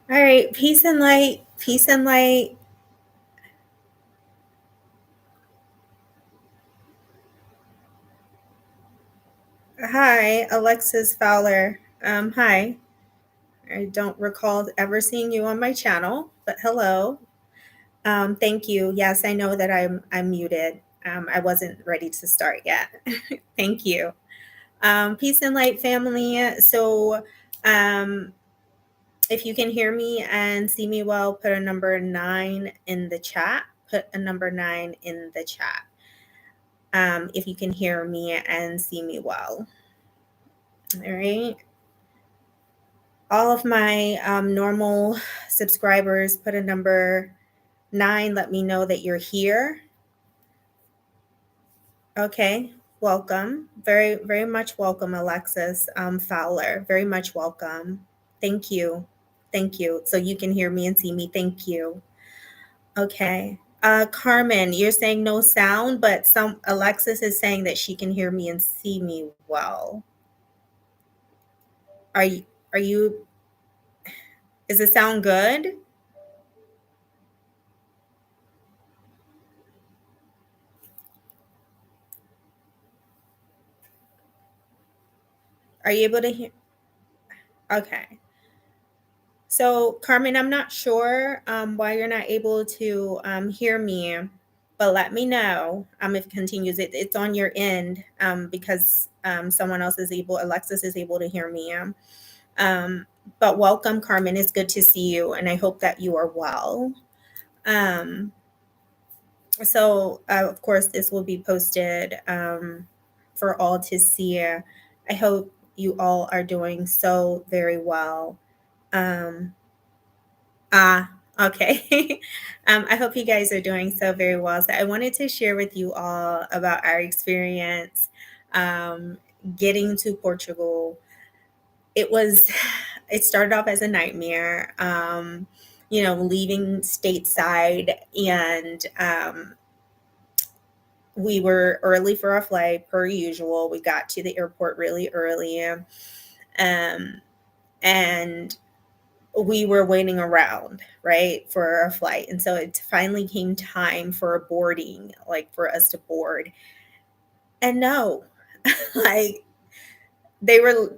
All right, peace and light, peace and light. Hi, Alexis Fowler. Hi. I don't recall ever seeing you on my channel, but hello. Thank you. Yes, I know that I'm muted. I wasn't ready to start yet. Thank you. Peace and light, family. So, um, if you can hear me and see me well, put a number 9 in the chat. Put a number 9 in the chat. If you can hear me and see me well. All right. All of my normal subscribers, put a number 9. Let me know that you're here. Okay. Welcome. Very, very much welcome, Alexis Fowler. Very much welcome. Thank you. Thank you. So you can hear me and see me. Thank you. Okay. Carmen, you're saying no sound, but some Alexis is saying that she can hear me and see me well. Are you, are you, is it sound good? Are you able to hear? Okay. So, Carmen, I'm not sure why you're not able to hear me, but let me know if it continues. It's on your end because someone else is able, Alexis is able to hear me. Um, but welcome, Carmen. It's good to see you, and I hope that you are well. Um, of course, this will be posted for all to see. I hope you all are doing so very well. Um, Ah, okay. I hope you guys are doing so very well. So I wanted to share with you all about our experience um, getting to Portugal. It was, it started off as a nightmare, leaving stateside and we were early for our flight per usual. We got to the airport really early. Um, and we were waiting around, right, for our flight. And so it finally came time for a boarding, like for us to board. And no, like they were,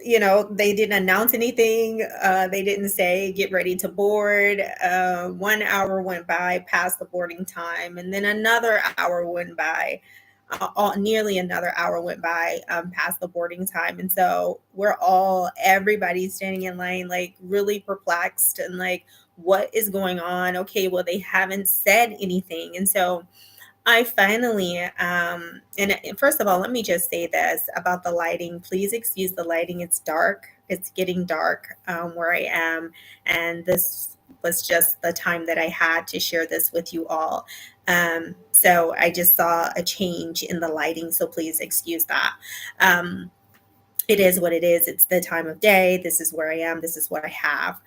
they didn't announce anything. They didn't say, get ready to board. 1 hour went by past the boarding time. And then another hour went by. Nearly another hour went by past the boarding time. And so everybody's standing in line, like really perplexed and like, what is going on? Okay, well, they haven't said anything. And so I finally, and first of all, let me just say this about the lighting. Please excuse the lighting. It's dark. It's getting dark where I am. And this was just the time that I had to share this with you all. So I just saw a change in the lighting. So please excuse that. Um, it is what it is. It's the time of day. This is where I am. This is what I have.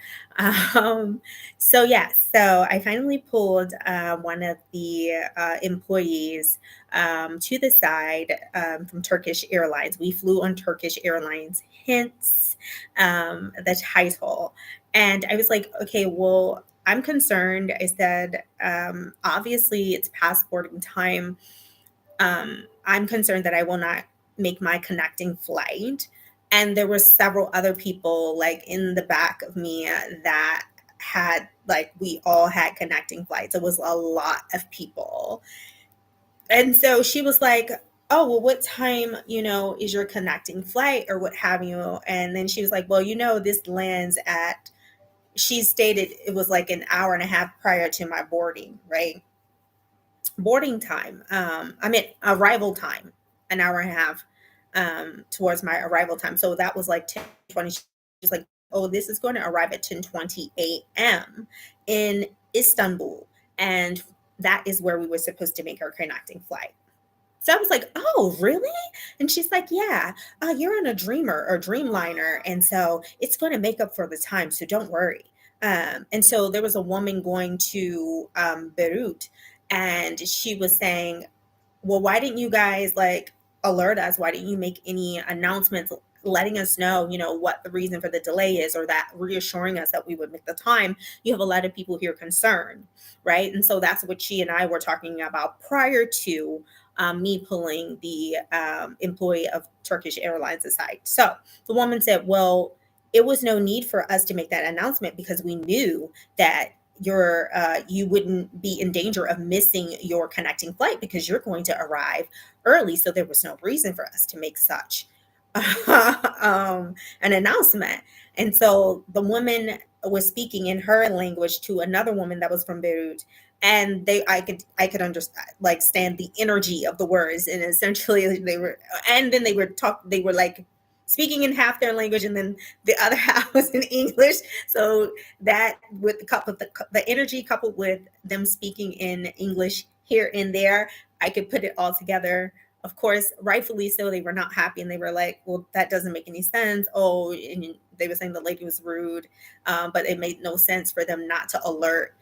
Um, so, yes, so I finally pulled one of the employees to the side from Turkish Airlines. We flew on Turkish Airlines, hence the title. And I was like, okay, well, I'm concerned. I said, obviously, it's past boarding time. I'm concerned that I will not make my connecting flight. And there were several other people like in the back of me that had like we all had connecting flights. It was a lot of people. And so she was like, "Oh, well, what time, is your connecting flight or what have you?" And then she was like, "Well, this lands at," she stated it was like an hour and a half prior to my boarding, right? Boarding time. I mean arrival time, an hour and a half towards my arrival time. So that was like 10:20. She's like, "Oh, this is going to arrive at 10:20 a.m. in Istanbul." And that is where we were supposed to make our connecting flight. So I was like, "Oh, really?" And she's like, "Yeah, you're on a Dreamer or Dreamliner, and so it's going to make up for the time. So don't worry." And so there was a woman going to Beirut, and she was saying, "Well, why didn't you guys like alert us? Why didn't you make any announcements letting us know, what the reason for the delay is, or that reassuring us that we would make the time, you have a lot of people here concerned, right? And so that's what she and I were talking about prior to me pulling the employee of Turkish Airlines aside. So the woman said, well, it was no need for us to make that announcement because we knew that you wouldn't be in danger of missing your connecting flight because you're going to arrive early. So there was no reason for us to make such an announcement. And so the woman was speaking in her language to another woman that was from Beirut, and I could understand, like, stand the energy of the words, and essentially they were like speaking in half their language, and then the other half was in English. So that, with the energy coupled with them speaking in English here and there, I could put it all together. Of course, rightfully so, they were not happy, and they were like, well, that doesn't make any sense. Oh, and they were saying the lady was rude, but it made no sense for them not to alert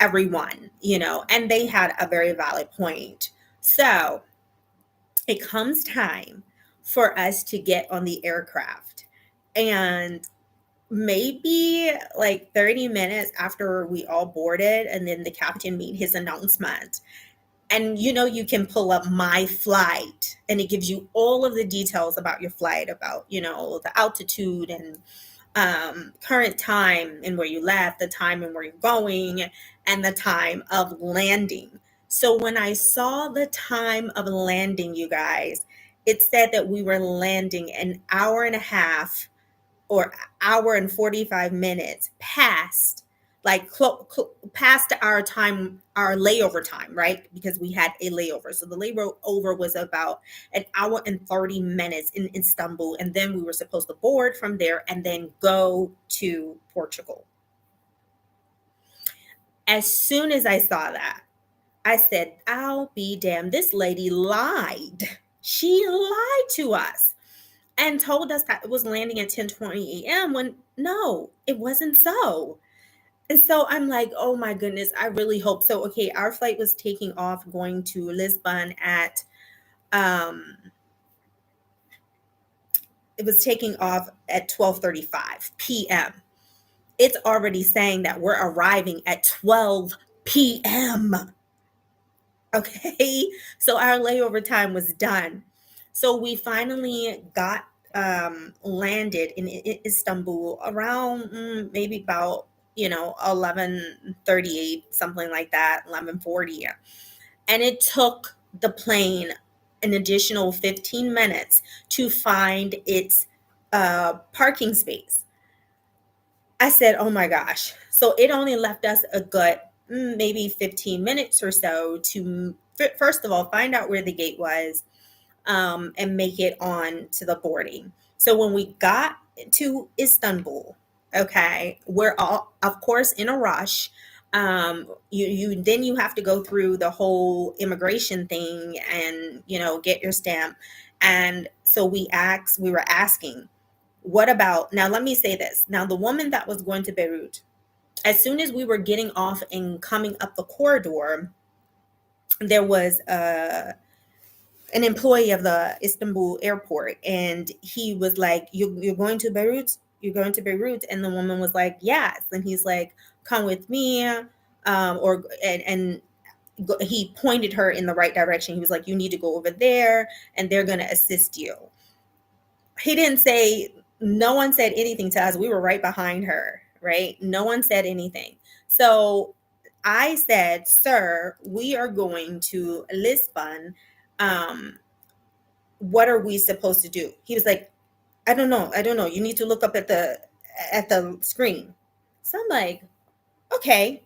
everyone, and they had a very valid point. So it comes time for us to get on the aircraft. And maybe like 30 minutes after we all boarded, and then the captain made his announcement, and you can pull up my flight, and it gives you all of the details about your flight, about the altitude, and current time and where you left, the time and where you're going, and the time of landing. So when I saw the time of landing, you guys, it said that we were landing an hour and a half or hour and 45 minutes past, like past our time, our layover time, right? Because we had a layover. So the layover was about an hour and 30 minutes in Istanbul. And then we were supposed to board from there and then go to Portugal. As soon as I saw that, I said, I'll be damned. This lady lied. She lied to us and told us that it was landing at 10:20 a.m. when no, it wasn't so. And so I'm like, oh my goodness, I really hope so. Okay, our flight was taking off going to Lisbon at um it was taking off at 12:35 p.m. It's already saying that we're arriving at 12 p.m. Okay, so our layover time was done. So we finally got landed in Istanbul around maybe about 11:38, something like that, 11:40, and it took the plane an additional 15 minutes to find its parking space. I said, oh my gosh. So it only left us a good maybe 15 minutes or so to, first of all, find out where the gate was, and make it on to the boarding. So when we got to Istanbul, okay, we're all, of course, in a rush. You have to go through the whole immigration thing and get your stamp. And so we were asking, what about, now let me say this. Now the woman that was going to Beirut, as soon as we were getting off and coming up the corridor, there was an employee of the Istanbul airport, and he was like, you're going to Beirut? You're going to Beirut? And the woman was like, yes. And he's like, come with me. And he pointed her in the right direction. He was like, you need to go over there and they're going to assist you. He didn't say, no one said anything to us. We were right behind her, right? No one said anything. So I said, sir, we are going to Lisbon. What are we supposed to do? He was like, I don't know. You need to look up at the screen. So I'm like, okay,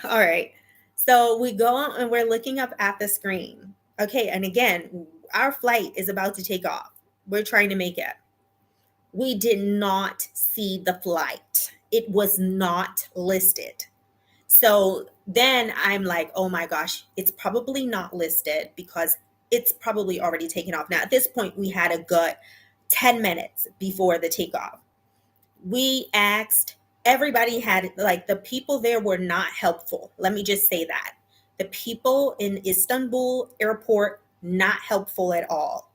all right. So we go out and we're looking up at the screen. Okay, and again, our flight is about to take off. We're trying to make it. We did not see the flight. It was not listed. So then I'm like, oh my gosh, it's probably not listed because it's probably already taken off. Now, at this point, we had a good 10 minutes before the takeoff. We asked, everybody had, like, the people there were not helpful. Let me just say that. The people in Istanbul airport, not helpful at all.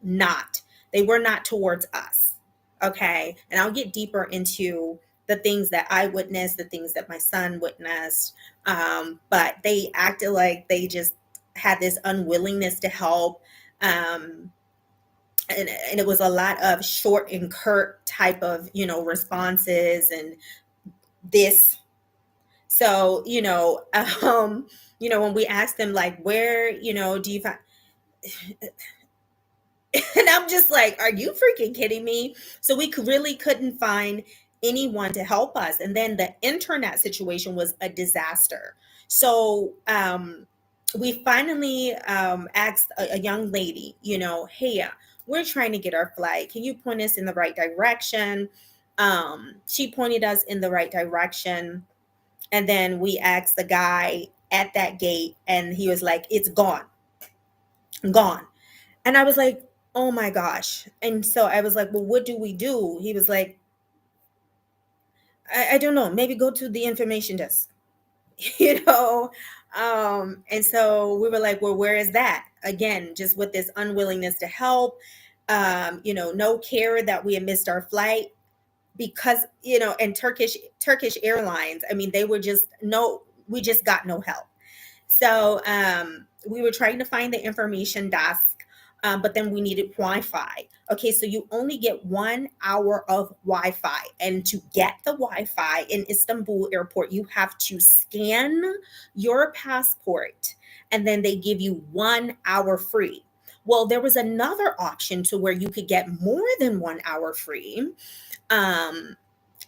Not. They were not towards us. Okay. And I'll get deeper into the things that I witnessed, the things that my son witnessed. But they acted like they just had this unwillingness to help. Um, and it was a lot of short and curt type of, responses and this. So, when we asked them like, where, do you find, and I'm just like, are you freaking kidding me? So we really couldn't find anyone to help us. And then the internet situation was a disaster. So we finally asked a young lady, hey, we're trying to get our flight. Can you point us in the right direction? She pointed us in the right direction. And then we asked the guy at that gate, and he was like, it's gone, gone. And I was like, oh my gosh. And so I was like, well, what do we do? He was like, I don't know, maybe go to the information desk, you know? And so we were like, well, where is that? Again, just with this unwillingness to help, no care that we had missed our flight because, and Turkish Airlines, I mean, they were just we just got no help. So we were trying to find the information desk, but then we needed Wi-Fi. Okay, so you only get 1 hour of Wi-Fi. And to get the Wi-Fi in Istanbul airport, you have to scan your passport and then they give you 1 hour free. Well, there was another option to where you could get more than 1 hour free.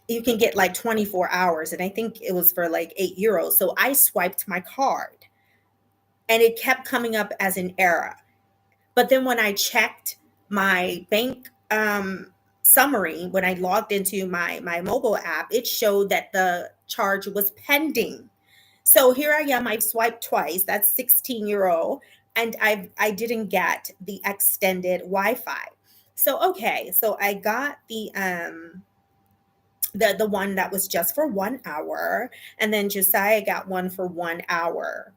You can get like 24 hours, and I think it was for like €8. So I swiped my card and it kept coming up as an error. But then when I checked my bank summary, when I logged into my mobile app, it showed that the charge was pending. So here I am, I've swiped twice, that's €16, and I didn't get the extended Wi-Fi. So okay, so I got the one that was just for 1 hour, and then Josiah got one for 1 hour.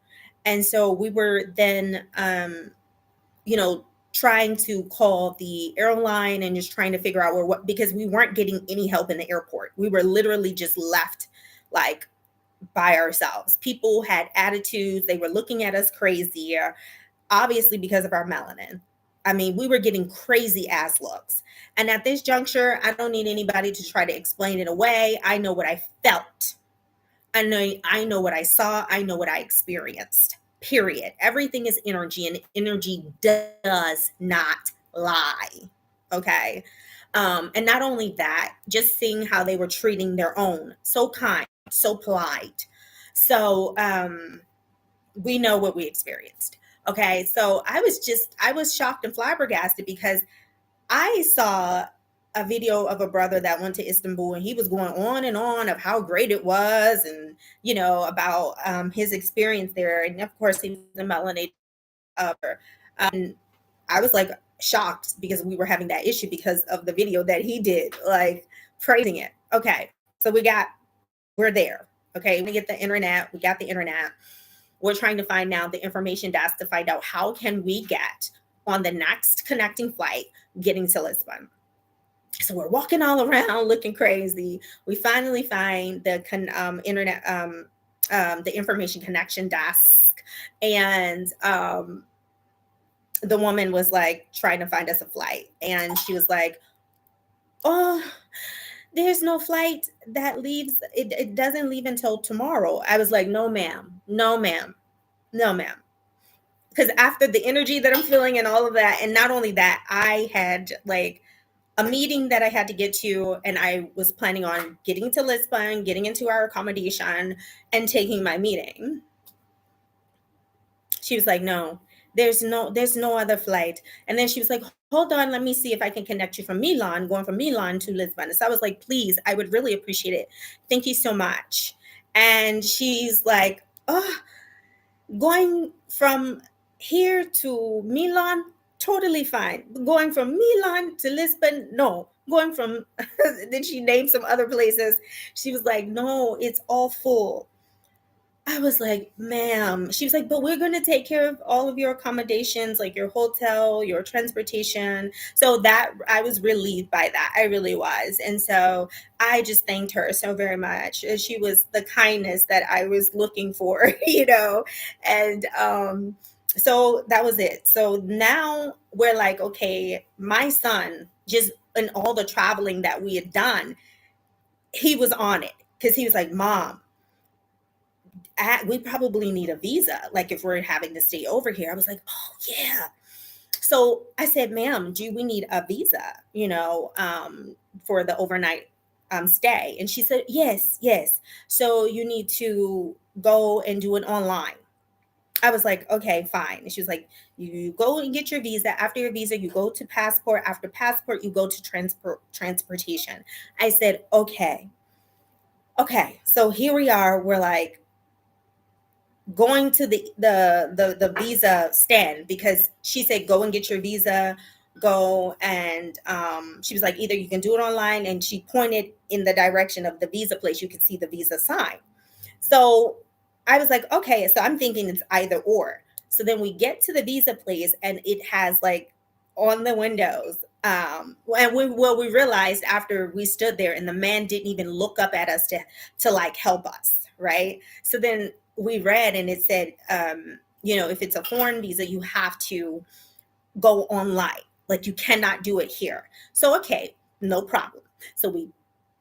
And so we were then trying to call the airline and just trying to figure out because we weren't getting any help in the airport. We were literally just left like by ourselves. People had attitudes. They were looking at us crazy, obviously because of our melanin. I mean, we were getting crazy ass looks. And at this juncture, I don't need anybody to try to explain it away. I know what I felt. I know what I saw. I know what I experienced. Period. Everything is energy, and energy does not lie. Okay. And not only that, just seeing how they were treating their own. So kind, so polite. So we know what we experienced. Okay. So I was shocked and flabbergasted because I saw a video of a brother that went to Istanbul, and he was going on and on of how great it was, and about his experience there. And of course, he was a melanated. And I was like shocked because we were having that issue because of the video that he did, like praising it. Okay, so we're there. Okay, we get the internet. We got the internet. We're trying to find now the information desk to find out how can we get on the next connecting flight getting to Lisbon. So we're walking all around looking crazy. We finally find the internet, the information connection desk, and the woman was like trying to find us a flight, and she was like, "Oh, there's no flight that leaves. It doesn't leave until tomorrow." I was like, "No, ma'am. No, ma'am. No, ma'am." Because after the energy that I'm feeling and all of that, and not only that, I had like a meeting that I had to get to, and I was planning on getting to Lisbon, getting into our accommodation, and taking my meeting. She was like, "No, there's no other flight." And then she was like, "Hold on, let me see if I can connect you from Milan, going from Milan to Lisbon." So I was like, "Please, I would really appreciate it. Thank you so much." And she's like, "Oh, going from here to Milan, totally fine. Going from Milan to Lisbon, no. Going from," then she named some other places. She was like, "No, it's all full." I was like, ma'am. She was like, but we're going to take care of all of your accommodations, like your hotel, your transportation. So that I was relieved by that. I really was. And so I just thanked her so very much. She was the kindness that I was looking for, And so that was it. So now we're like, okay, my son, just in all the traveling that we had done, he was on it because he was like, Mom, we probably need a visa. Like if we're having to stay over here. I was like, oh yeah. So I said, ma'am, do we need a visa, for the overnight stay? And she said, yes, yes. So you need to go and do it online. I was like, okay, fine. And she was like, you go and get your visa. After your visa, you go to passport. After passport, you go to transportation. I said, okay. Okay. So here we are. We're like, going to the visa stand because she said go and get your visa, go and she was like either you can do it online, and she pointed in the direction of the visa place. You could see the visa sign. So I was like, okay, so I'm thinking it's either or. So then we get to the visa place and it has like on the windows. And we realized after we stood there and the man didn't even look up at us to like help us, right? So then we read and it said, if it's a foreign visa, you have to go online. Like you cannot do it here. So okay, no problem. So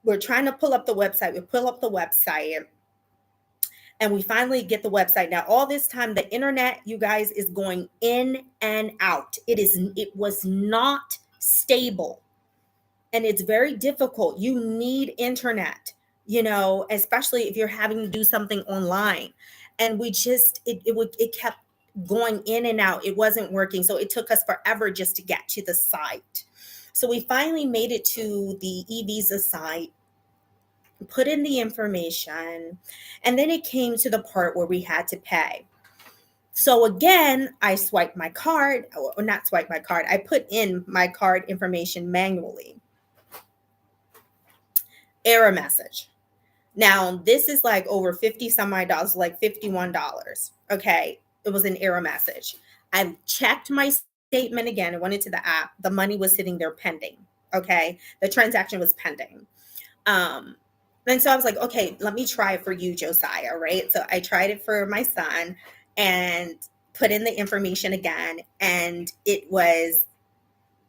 we're trying to pull up the website. We pull up the website and we finally get the website. Now, all this time, the internet, you guys, is going in and out. It was not stable. And it's very difficult. You need internet, especially if you're having to do something online. And we just it kept going in and out. It wasn't working. So it took us forever just to get to the site. So we finally made it to the e-visa site, put in the information, and then it came to the part where we had to pay. So again, I swiped my card, or not swipe my card, I put in my card information manually. Error message. Now, this is like over 50 some odd dollars, like $51. Okay. It was an error message. I checked my statement again. I went into the app. The money was sitting there pending. Okay. The transaction was pending. And so I was like, okay, let me try it for you, Josiah, right? So I tried it for my son and put in the information again, and it was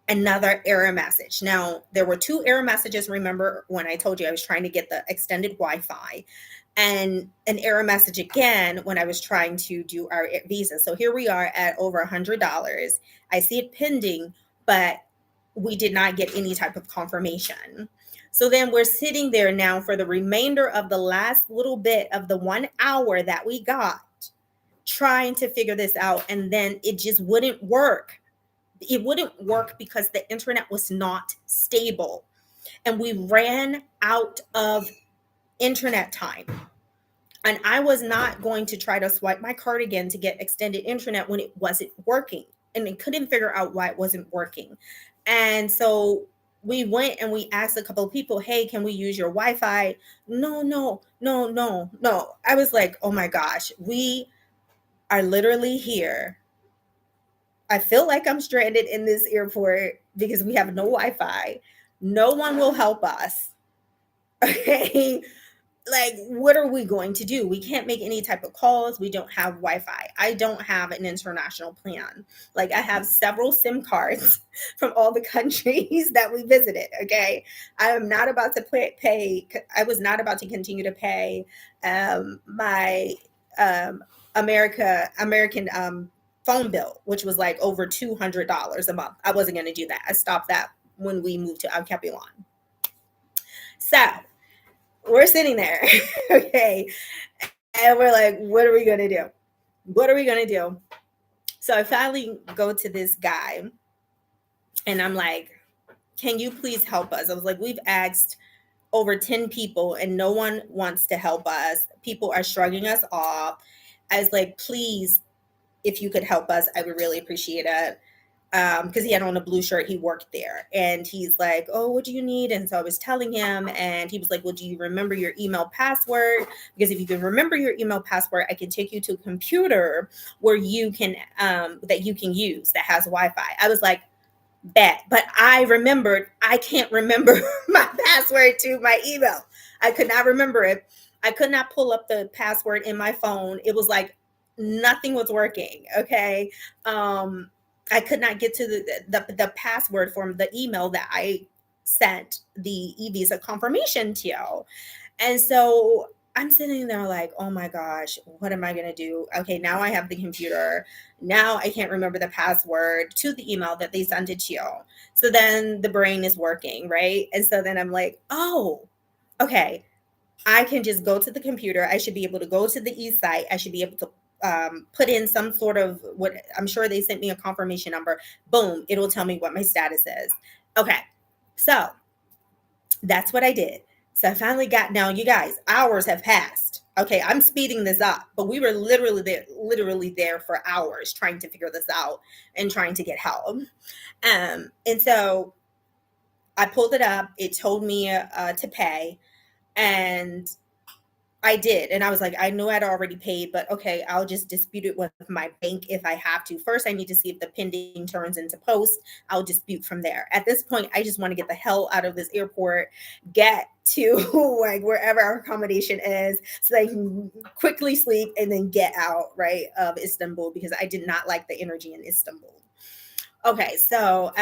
another error message. Now, there were two error messages. Remember when I told you I was trying to get the extended Wi-Fi, and an error message again when I was trying to do our visa. So here we are at over $100. I see it pending, but we did not get any type of confirmation. So then we're sitting there now for the remainder of the last little bit of the 1 hour that we got, trying to figure this out. And then it just wouldn't work. It wouldn't work because the internet was not stable. And we ran out of internet time. And I was not going to try to swipe my card again to get extended internet when it wasn't working. And I couldn't figure out why it wasn't working. And so we went and we asked a couple of people, hey, can we use your Wi-Fi? No, no, no, no, no. I was like, oh my gosh, we are literally here. I feel like I'm stranded in this airport because we have no Wi-Fi. No one will help us. Okay. Like, what are we going to do? We can't make any type of calls. We don't have Wi-Fi. I don't have an international plan. Like, I have several SIM cards from all the countries that we visited. Okay. I am not about to pay. I was not about to continue to pay my American phone bill, which was like over $200 a month. I wasn't going to do that. I stopped that when we moved to Alkebulan. So we're sitting there, okay, and we're like, what are we going to do? What are we going to do? So I finally go to this guy, and I'm like, can you please help us? I was like, we've asked over 10 people, and no one wants to help us. People are shrugging us off. I was like, please, if you could help us, I would really appreciate it. because he had on a blue shirt, he worked there, and he's like, "Oh, what do you need?" And so I was telling him, and he was like, "Well, do you remember your email password? Because if you can remember your email password, I can take you to a computer where you can that you can use that has Wi-Fi." I was like, "Bet," but I remembered I can't remember my password to my email. I could not remember it. I could not pull up the password in my phone. It was like nothing was working. Okay. I could not get to the password for the email that I sent the e-visa confirmation to. And so I'm sitting there like, oh my gosh, what am I going to do? Okay, now I have the computer. Now I can't remember the password to the email that they sent it to. So then the brain is working, right? And so then I'm like, oh, okay, I can just go to the computer. I should be able to go to the e-site. I should be able to put in some sort of what I'm sure they sent me a confirmation number. Boom, it'll tell me what my status is. Okay, so that's what I did. So I finally got, now you guys, hours have passed. Okay, I'm speeding this up, but we were literally there for hours trying to figure this out and trying to get help. And so I pulled it up. It told me to pay, and I did. And I was like, I knew I'd already paid, but okay, I'll just dispute it with my bank if I have to. First, I need to see if the pending turns into post. I'll dispute from there. At this point, I just want to get the hell out of this airport, get to like wherever our accommodation is so I can quickly sleep and then get out, right, of Istanbul, because I did not like the energy in Istanbul. Okay, so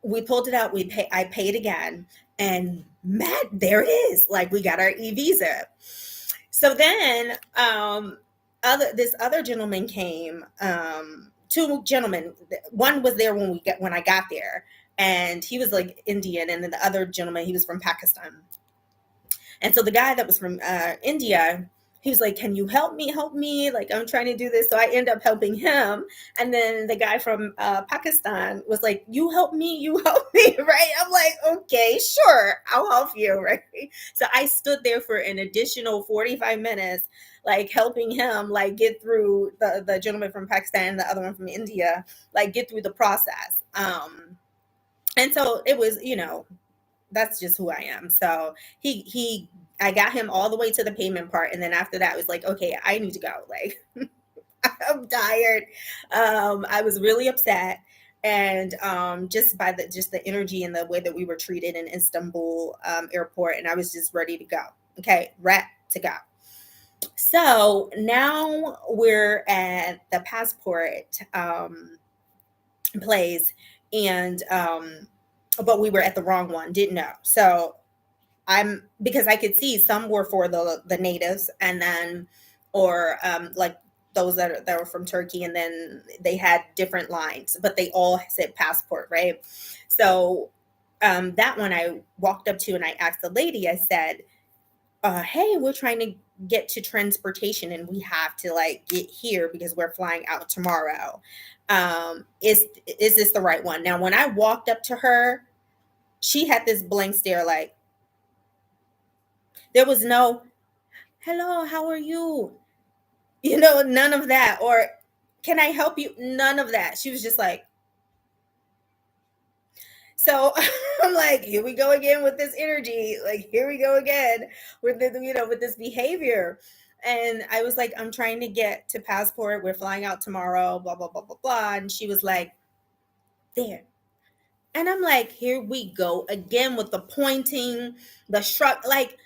we pulled it out. I paid again, and Matt, there it is. Like, we got our e-visa. So then, this other gentleman came. Two gentlemen. One was there when I got there, and he was like Indian, and then the other gentleman, he was from Pakistan. And so the guy that was from India, he was like, "Can you help me? Help me! Like, I'm trying to do this." So I end up helping him. And then the guy from Pakistan was like, "You help me! You help me!" Right? I'm like, "Okay, sure, I'll help you." Right? So I stood there for an additional 45 minutes, like helping him, like get through the gentleman from Pakistan, and the other one from India, like get through the process. And so it was, that's just who I am. So I got him all the way to the payment part, and then after that, it was like, okay, I need to go. Like, I'm tired. I was really upset, and just by the energy and the way that we were treated in Istanbul airport, and I was just ready to go. Okay, ready to go. So now we're at the passport place, and but we were at the wrong one, didn't know. So because I could see some were for the natives, and then or like those that were from Turkey, and then they had different lines, but they all said passport, right? So that one I walked up to, and I asked the lady, I said, "Hey, we're trying to get to transportation, and we have to like get here because we're flying out tomorrow. Is this the right one?" Now, when I walked up to her, she had this blank stare, like there was no "Hello, how are you?" None of that. Or "Can I help you?" None of that. She was just like, so I'm like, here we go again with this energy. Like, here we go again with with this behavior. And I was like, "I'm trying to get to passport. We're flying out tomorrow, blah, blah, blah, blah, blah." And she was like, "There." And I'm like, here we go again with the pointing, the shrug. Like,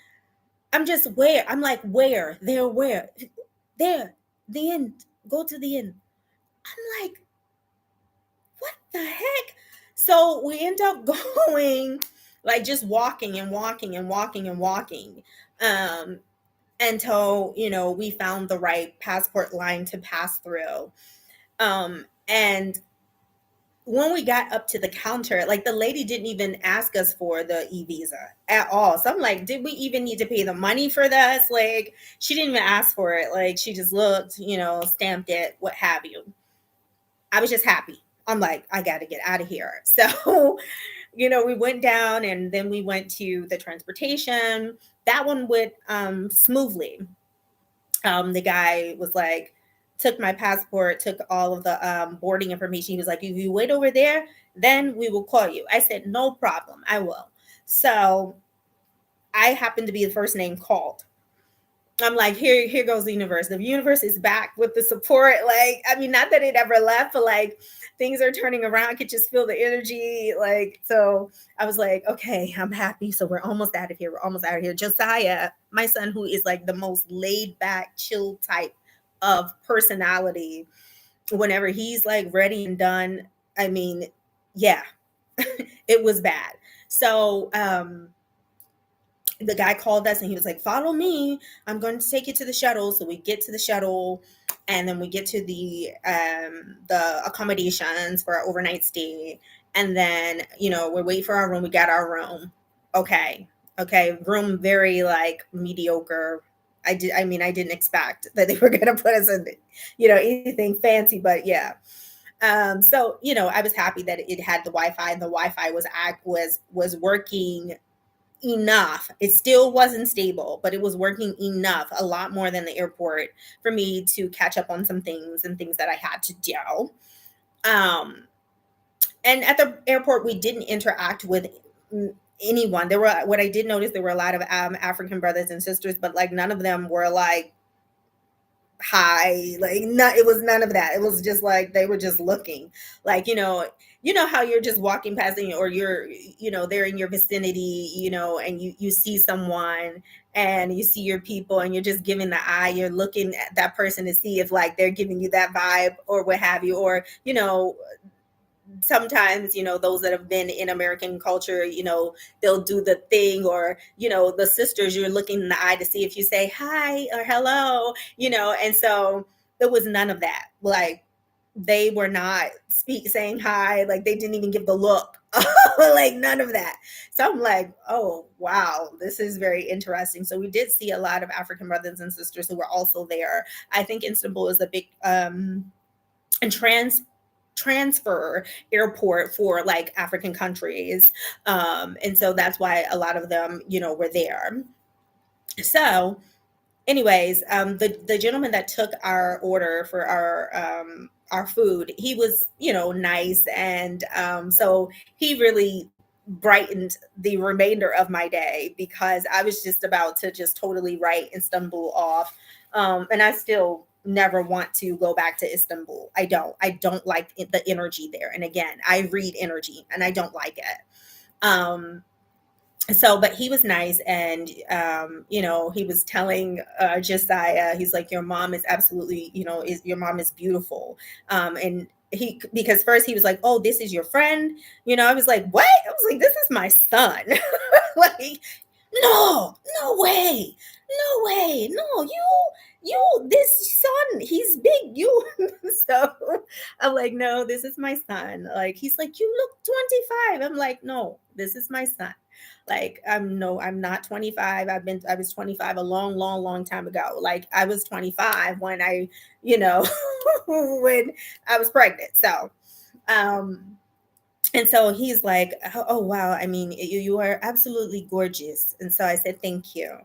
I'm just, where? I'm like, where? There, where? There, the end. Go to the end. I'm like, what the heck? So we end up going, like, just walking and walking and walking and walking, um, until we found the right passport line to pass through. And when we got up to the counter, like, the lady didn't even ask us for the e-visa at all. So I'm like, did we even need to pay the money for this? Like, she didn't even ask for it. Like, she just looked, stamped it, what have you. I was just happy. I'm like, I got to get out of here. So, we went down, and then we went to the transportation. That one went smoothly. The guy was like, took my passport, took all of the boarding information. He was like, if you wait over there, then we will call you. I said, no problem, I will. So I happened to be the first name called. I'm like, here goes the universe. The universe is back with the support. Like, I mean, not that it ever left, but like things are turning around. I could just feel the energy. Like, so I was like, okay, I'm happy. So we're almost out of here. We're almost out of here. Josiah, my son, who is like the most laid back, chill type of personality, whenever he's like ready and done, I mean, yeah, it was bad. So the guy called us and he was like, follow me, I'm going to take you to the shuttle. So we get to the shuttle, and then we get to the accommodations for our overnight stay, and then we wait for our room. We got our room. Okay, room very like mediocre. I didn't expect that they were going to put us in anything fancy, but yeah. So I was happy that it had the Wi-Fi, and the Wi-Fi was working enough. It still wasn't stable, but it was working enough, a lot more than the airport, for me to catch up on some things and things that I had to do. And at the airport, we didn't interact with anyone. What I did notice, there were a lot of African brothers and sisters, but like none of them were like hi, like it was none of that. It was just like they were just looking, like how you're just walking past them, or you're they're in your vicinity, and you see someone and you see your people, and you're just giving the eye, you're looking at that person to see if like they're giving you that vibe or what have you, or sometimes those that have been in American culture, they'll do the thing, or the sisters, you're looking in the eye to see if you say hi or hello, and so there was none of that. Like, they were not saying hi, like they didn't even give the look. Like none of that. So I'm like, oh wow, this is very interesting. So we did see a lot of African brothers and sisters who were also there. I think Istanbul is a big and transfer airport for like African countries, and so that's why a lot of them were there. So anyways, the gentleman that took our order for our food, he was nice, and so he really brightened the remainder of my day, because I was just about to just totally write Istanbul off, and I still never want to go back to Istanbul. I don't like the energy there, and again, I read energy and I don't like it. So but he was nice, and he was telling Josiah, he's like, your mom is absolutely, your mom is beautiful. And because first he was like, oh, this is your friend, I was like, what? I was like, this is my son. Like, no way, no, this son, he's big, you. So I'm like, no, this is my son. Like, he's like, you look 25. I'm like, no, this is my son. Like, no, I'm not 25. I was 25 a long, long, long time ago. Like, I was 25 when when I was pregnant. So, and so he's like, oh wow, I mean, you are absolutely gorgeous. And so I said, thank you.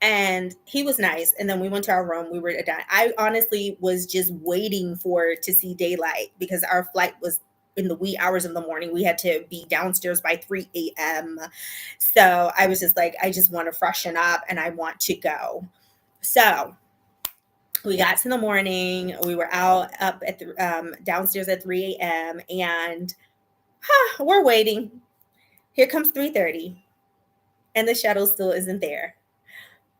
And he was nice. And then we went to our room. We were done. I honestly was just waiting to see daylight, because our flight was in the wee hours of the morning. We had to be downstairs by 3 a.m. So I was just like, I just want to freshen up and I want to go. So we got to the morning. We were up at the downstairs at 3 a.m. and we're waiting. Here comes 3:30, and the shuttle still isn't there.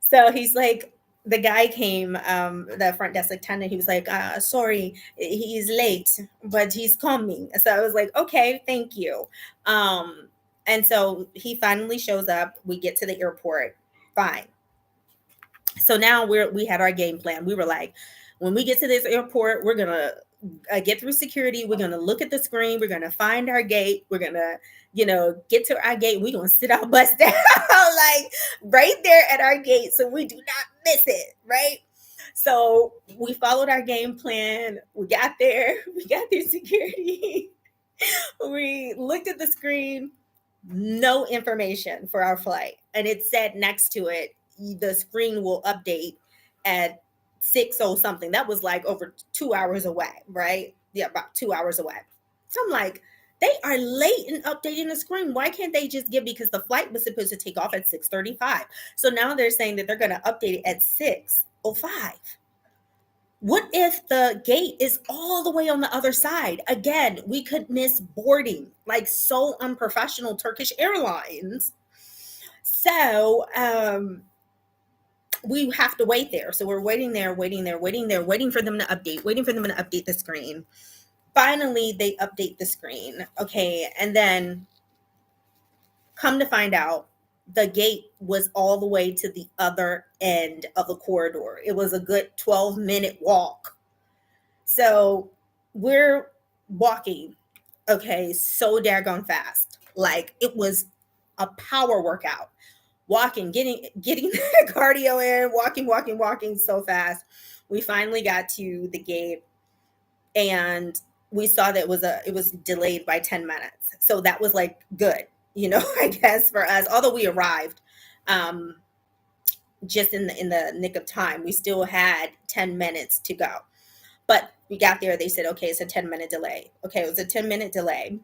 So he's like, the guy came, the front desk attendant, he was like, sorry, he's late, but he's coming. So I was like, okay, thank you. And so he finally shows up. We get to the airport. Fine. So now we had our game plan. We were like, when we get to this airport, we're going to get through security. We're going to look at the screen. We're going to find our gate. We're going to, get to our gate. We're going to sit our bus down, like right there at our gate, so we do not miss it, right? So we followed our game plan. We got there. We got through security. We looked at the screen. No information for our flight. And it said next to it, the screen will update at something. That was like over 2 hours away, right? Yeah, about 2 hours away. So I'm like, they are late in updating the screen. Why can't they just give, because the flight was supposed to take off at 6:35. So now they're saying that they're going to update it at 6:05. What if the gate is all the way on the other side? Again, we could miss boarding. Like, so unprofessional, Turkish Airlines. So we have to wait there. So we're waiting there, waiting for them to update, the screen. Finally, they update the screen. Okay. And then come to find out, the gate was all the way to the other end of the corridor. It was a good 12-minute walk. So we're walking, okay, so daggone fast. Like, it was a power workout. Walking, getting cardio in, walking so fast. We finally got to the gate, and we saw that it was delayed by 10 minutes. So that was like good, I guess, for us. Although we arrived just in the nick of time, we still had 10 minutes to go. But we got there, they said, okay, it's a 10-minute delay. Okay, it was a 10-minute delay.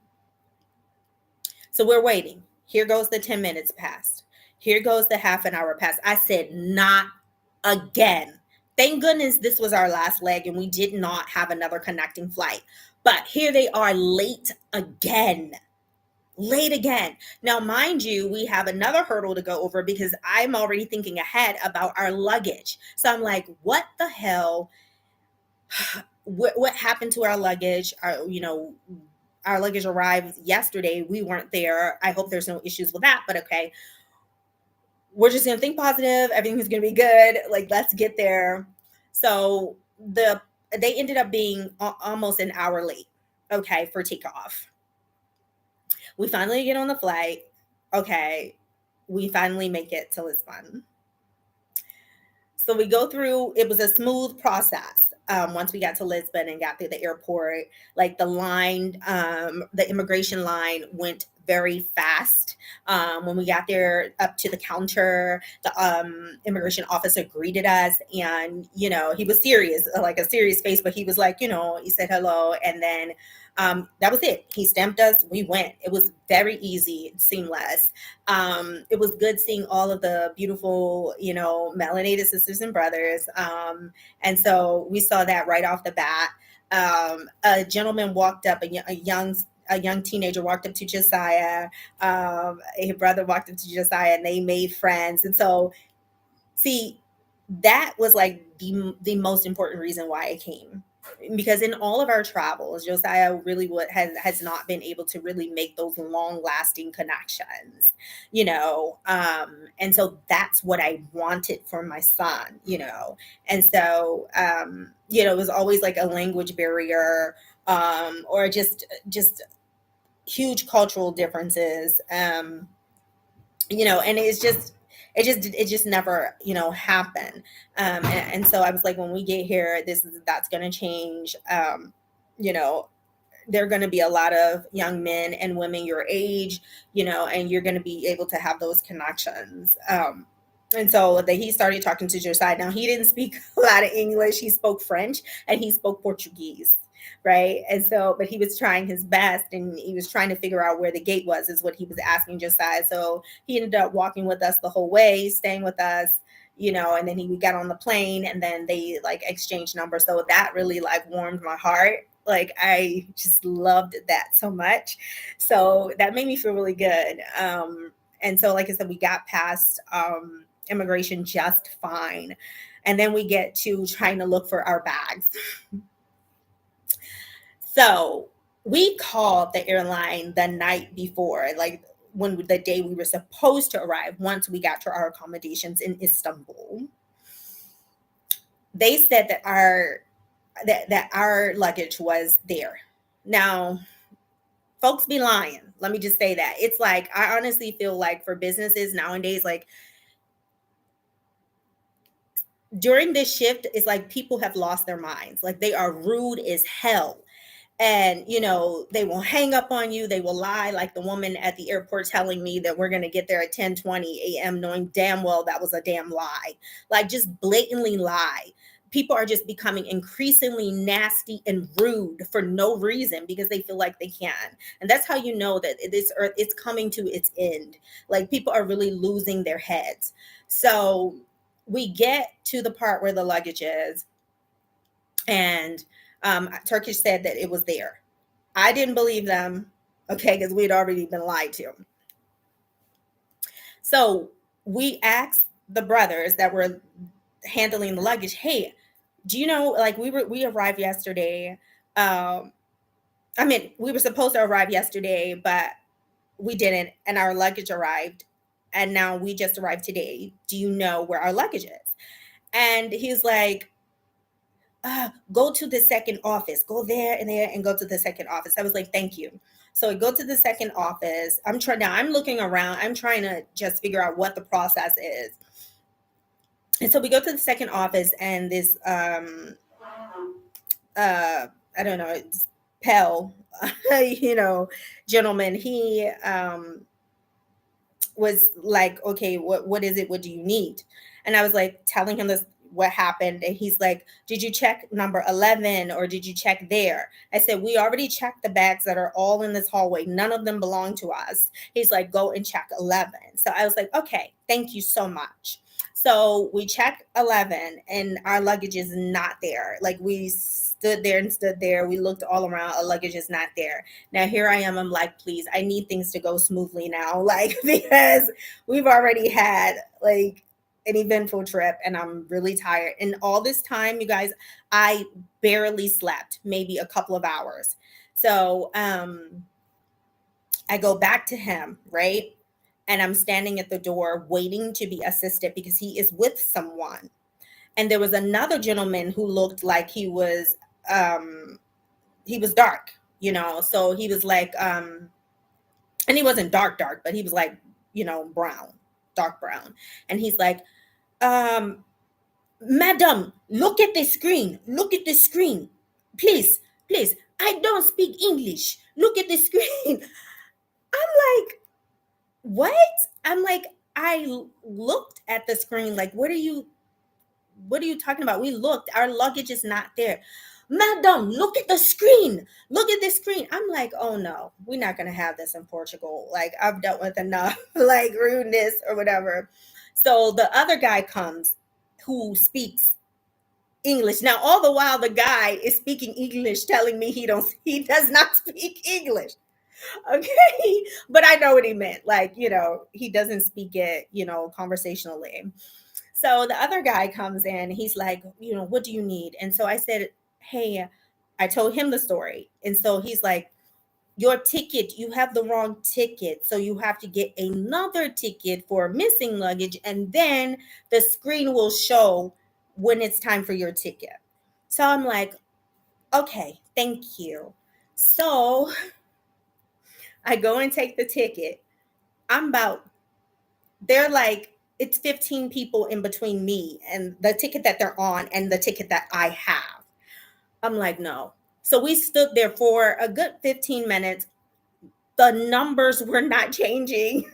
So we're waiting. Here goes the 10 minutes past. Here goes the half an hour past. I said, not again. Thank goodness this was our last leg and we did not have another connecting flight. But here they are, late again. Late again. Now, mind you, we have another hurdle to go over because I'm already thinking ahead about our luggage. So I'm like, what the hell? What happened to our luggage? Our luggage arrived yesterday. We weren't there. I hope there's no issues with that, but okay. We're just going to think positive. Everything's going to be good. Like, let's get there. So they ended up being almost an hour late, okay, for takeoff. We finally get on the flight. Okay. We finally make it to Lisbon. So we go through, it was a smooth process. Once we got to Lisbon and got through the airport, like the immigration line went very fast. When we got there up to the counter, the immigration officer greeted us, and he was serious, like a serious face, but he was like, he said hello, and then that was it. He stamped us. We went. It was very easy, seamless. It was good seeing all of the beautiful, melanated sisters and brothers. And so we saw that right off the bat. A gentleman walked up, a young teenager walked up to Josiah. A brother walked up to Josiah, and they made friends. And so, see, that was like the most important reason why I came. Because in all of our travels, Josiah really has not been able to really make those long lasting connections, and so that's what I wanted for my son, and so, it was always like a language barrier, or just huge cultural differences, and it just never, happened. And so I was like, when we get here, that's going to change. There are going to be a lot of young men and women your age, and you're going to be able to have those connections. And so he started talking to Josiah. Now, he didn't speak a lot of English. He spoke French and he spoke Portuguese. Right. And so, but he was trying his best, and he was trying to figure out where the gate was, is what he was asking Josiah. So he ended up walking with us the whole way, staying with us, and then we got on the plane, and then they like exchanged numbers. So that really like warmed my heart. Like, I just loved that so much. So that made me feel really good. And so, like I said, we got past immigration just fine. And then we get to trying to look for our bags. So we called the airline the night before, like the day we were supposed to arrive, once we got to our accommodations in Istanbul. They said that our luggage was there. Now, folks be lying. Let me just say that. It's like, I honestly feel like for businesses nowadays, like during this shift, it's like people have lost their minds. Like, they are rude as hell. And, they will hang up on you. They will lie, like the woman at the airport telling me that we're going to get there at 10:20 a.m., knowing damn well that was a damn lie. Like, just blatantly lie. people are just becoming increasingly nasty and rude for no reason because they feel like they can. And that's how you know that this earth, it's coming to its end. Like people are really losing their heads. So we get to the part where the luggage is, and Turkish said that it was there. I didn't believe them, okay, because we'd already been lied to. So we asked the brothers that were handling the luggage, hey, do you know, like we arrived yesterday. I mean, we were supposed to arrive yesterday, but we didn't, and our luggage arrived, and now we just arrived today. Do you know where our luggage is? And he's like, go to the second office, go there and there and go to the second office. I was like, thank you. So I go to the second office. I'm looking around. I'm trying to just figure out what the process is. And so we go to the second office, and this, I don't know, it's Pell, gentleman, he, was like, okay, what is it? What do you need? And I was like telling him this what happened, and he's like, did you check number 11 or did you check there? I said, we already checked the bags that are all in this hallway. None of them belong to us. He's like, go and check 11. So I was like, okay, thank you so much. So we checked 11, and our luggage is not there. Like we stood there and stood there. We looked all around. Our luggage is not there. Now here I am. I'm like, please, I need things to go smoothly now. Like, because we've already had like an eventful trip and I'm really tired. And all this time, you guys, I barely slept, maybe a couple of hours. So I go back to him, right? And I'm standing at the door waiting to be assisted because he is with someone. And there was another gentleman who looked like he was dark, so he was like, and he wasn't dark, but he was like, brown, dark brown. And he's like, madam, look at the screen. Look at the screen. Please, please. I don't speak English. Look at the screen. I'm like, what? I'm like, I looked at the screen like, what are you talking about? We looked, our luggage is not there. Madam, look at the screen. Look at the screen. I'm like, oh no, we're not going to have this in Portugal. Like, I've dealt with enough like rudeness or whatever. So the other guy comes who speaks English. Now, all the while the guy is speaking English, telling me he does not speak English. Okay. But I know what he meant. Like, he doesn't speak it, conversationally. So the other guy comes in, he's like, what do you need? And so I said, hey, I told him the story. And so he's like, your ticket, you have the wrong ticket. So you have to get another ticket for missing luggage. And then the screen will show when it's time for your ticket. So I'm like, okay, thank you. So I go and take the ticket. They're like, it's 15 people in between me and the ticket that they're on and the ticket that I have. I'm like, no. So we stood there for a good 15 minutes. The numbers were not changing.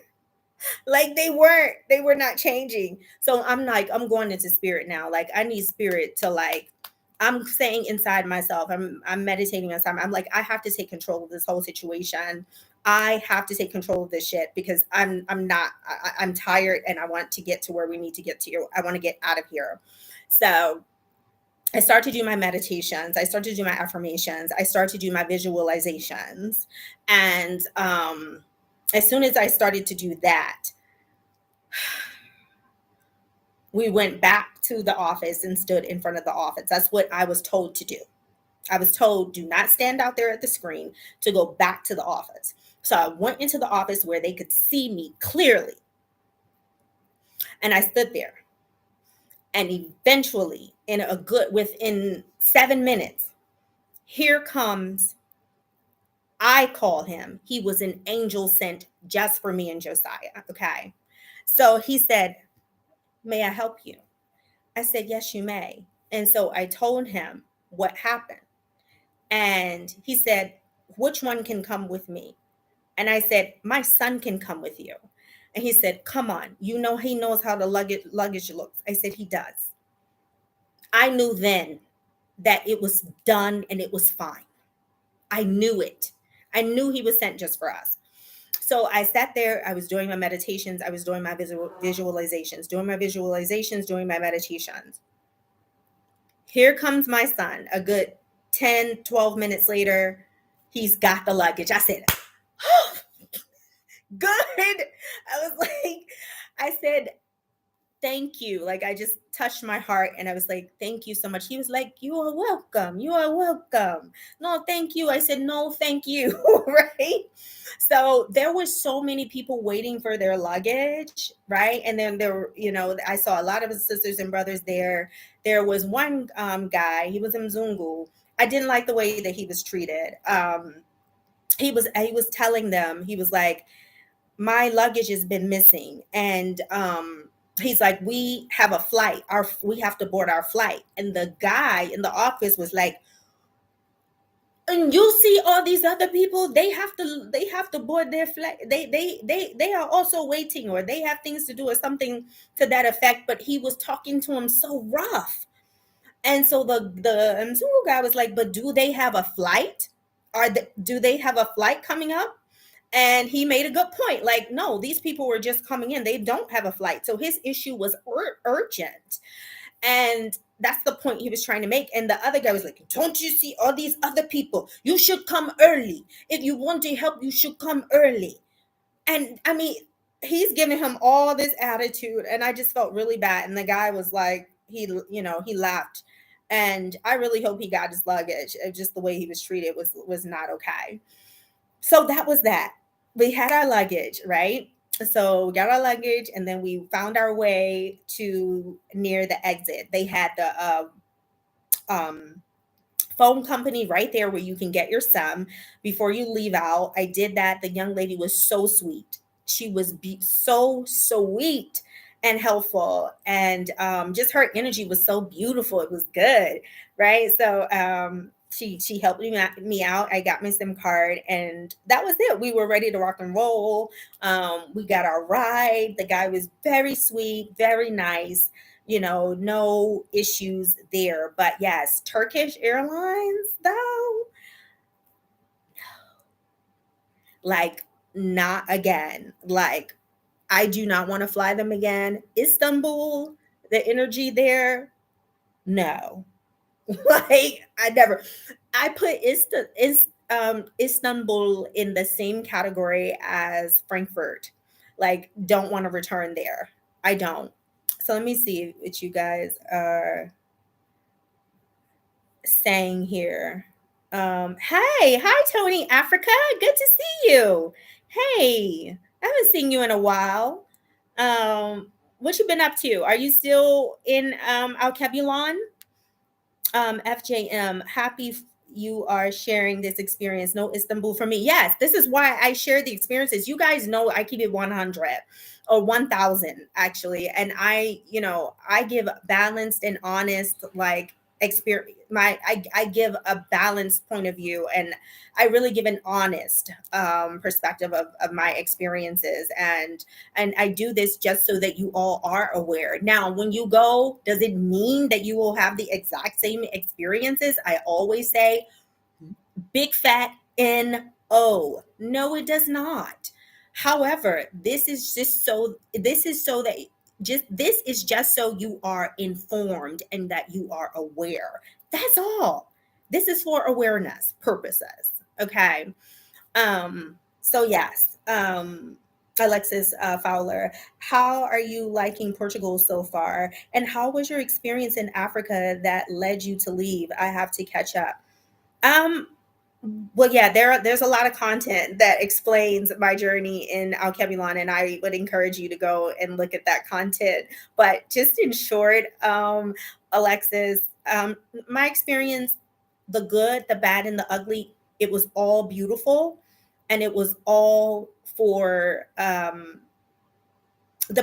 Like they were not changing. So I'm like, I'm going into spirit now. Like I need spirit to like, I'm saying inside myself, I'm meditating inside. I'm like, I have to take control of this whole situation. I have to take control of this shit because I'm tired and I want to get to where we need to get to. I want to get out of here. So I start to do my meditations. I start to do my affirmations. I start to do my visualizations. And as soon as I started to do that, we went back to the office and stood in front of the office. That's what I was told to do. I was told, do not stand out there at the screen, to go back to the office. So I went into the office where they could see me clearly. And I stood there. And eventually, within 7 minutes, here comes, I call him. He was an angel sent just for me and Josiah. Okay. So he said, may I help you? I said, yes, you may. And so I told him what happened. And he said, which one can come with me? And I said, my son can come with you. And he said, come on, he knows how the luggage looks. I said, he does. I knew then that it was done and it was fine. I knew it. I knew he was sent just for us. So I sat there, I was doing my meditations, I was doing my visualizations, doing my meditations. Here comes my son, a good 10, 12 minutes later, he's got the luggage. I said, oh, good. I was like, I said, thank you. Like, I just touched my heart and I was like, thank you so much. He was like, you are welcome. You are welcome. No, thank you. I said, no, thank you. Right. So there was so many people waiting for their luggage. Right. And then there were, I saw a lot of his sisters and brothers there. There was one guy, he was in Mzungu. I didn't like the way that he was treated. He was telling them, he was like, my luggage has been missing, and he's like, we have a flight, we have to board our flight. And the guy in the office was like, and you see all these other people, they have to board their flight, they are also waiting, or they have things to do, or something to that effect. But he was talking to him so rough. And so the Mzungu guy was like, but do they have a flight? Do they have a flight coming up? And he made a good point. Like, no, these people were just coming in. They don't have a flight. So his issue was urgent. And that's the point he was trying to make. And the other guy was like, don't you see all these other people? You should come early. If you want to help, you should come early. And I mean, he's giving him all this attitude. And I just felt really bad. And the guy was like, he laughed. And I really hope he got his luggage. Just the way he was treated was not okay. So that was that. We had our luggage, right? So we got our luggage, and then we found our way to near the exit. They had the um, phone company right there where you can get your sum before you leave out. I did that. The young lady was so sweet. She was so sweet and helpful, and just her energy was so beautiful. It was good, right? So she helped me out. I got my SIM card, and that was it. We were ready to rock and roll. We got our ride. The guy was very sweet, very nice. No issues there. But yes, Turkish Airlines, though, like, not again. Like, I do not want to fly them again. Istanbul, the energy there, no. Like, I put Istanbul in the same category as Frankfurt. Like, don't want to return there. I don't. So let me see what you guys are saying here. Hi, Tony, Africa. Good to see you. Hey, I haven't seen you in a while. What you been up to? Are you still in Alkebulan? FJM, you are sharing this experience. No Istanbul for me. Yes, this is why I share the experiences. You guys know I keep it 100 or 1000 actually. And I give balanced and honest, like, experience. I give a balanced point of view, and I really give an honest perspective of my experiences. And I do this just so that you all are aware. Now, when you go, does it mean that you will have the exact same experiences? I always say, big fat no. No, it does not. However, this is just so you are informed and that you are aware. That's all. This is for awareness purposes. Okay. So yes. Alexis Fowler, how are you liking Portugal so far? And how was your experience in Africa that led you to leave? I have to catch up. Um, well, yeah, there's a lot of content that explains my journey in Alkebulan, and I would encourage you to go and look at that content. But just in short, Alexis, my experience, the good, the bad, and the ugly, it was all beautiful, and it was all for the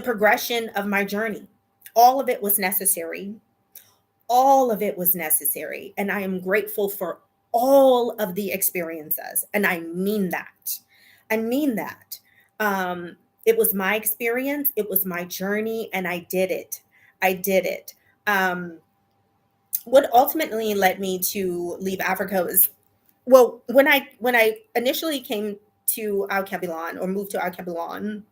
progression of my journey. All of it was necessary. All of it was necessary. And I am grateful for all of the experiences. And I mean that. I mean that. It was my experience, it was my journey, and I did it. I did it. what ultimately led me to leave Africa was, well, when I initially came to Alkebulan, or moved to Alkebulan,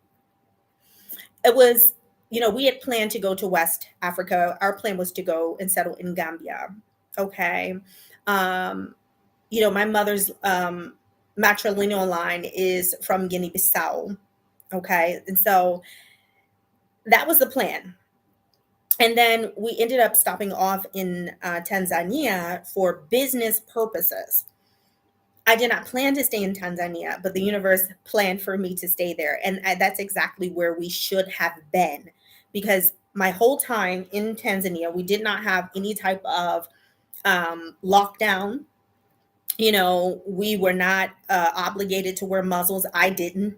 it was, we had planned to go to West Africa. Our plan was to go and settle in Gambia. Okay. Um, my mother's matrilineal line is from Guinea Bissau. Okay. And so that was the plan. And then we ended up stopping off in Tanzania for business purposes. I did not plan to stay in Tanzania, but the universe planned for me to stay there. And that's exactly where we should have been, because my whole time in Tanzania, we did not have any type of lockdown. We were not obligated to wear muzzles. I didn't,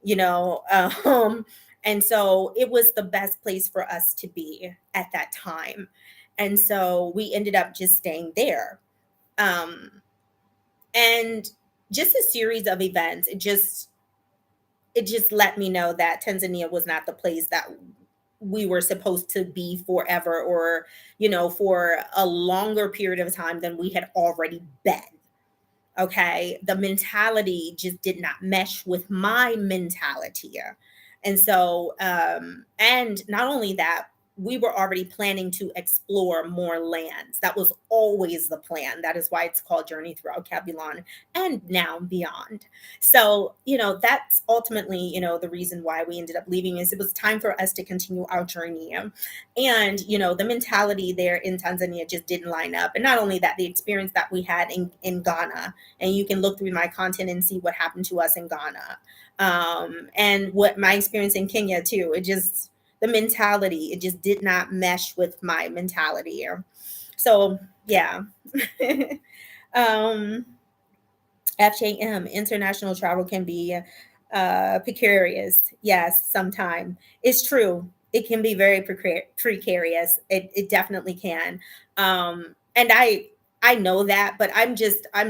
you know, um, and so it was the best place for us to be at that time. And so we ended up just staying there. Um, and just a series of events, it just let me know that Tanzania was not the place that we were supposed to be forever, or for a longer period of time than we had already been. Okay, the mentality just did not mesh with my mentality. And so and not only that, we were already planning to explore more lands. That was always the plan. That is why it's called Journey Through Cabulon, and now beyond. So that's ultimately the reason why we ended up leaving, is it was time for us to continue our journey. And the mentality there in Tanzania just didn't line up. And not only that, the experience that we had in Ghana, and you can look through my content and see what happened to us in Ghana, and what my experience in Kenya too. The mentality, it just did not mesh with my mentality. So yeah. um FJM, international travel can be precarious. Yes, sometimes it's true. It can be very precarious. It definitely can. And I know that, but I'm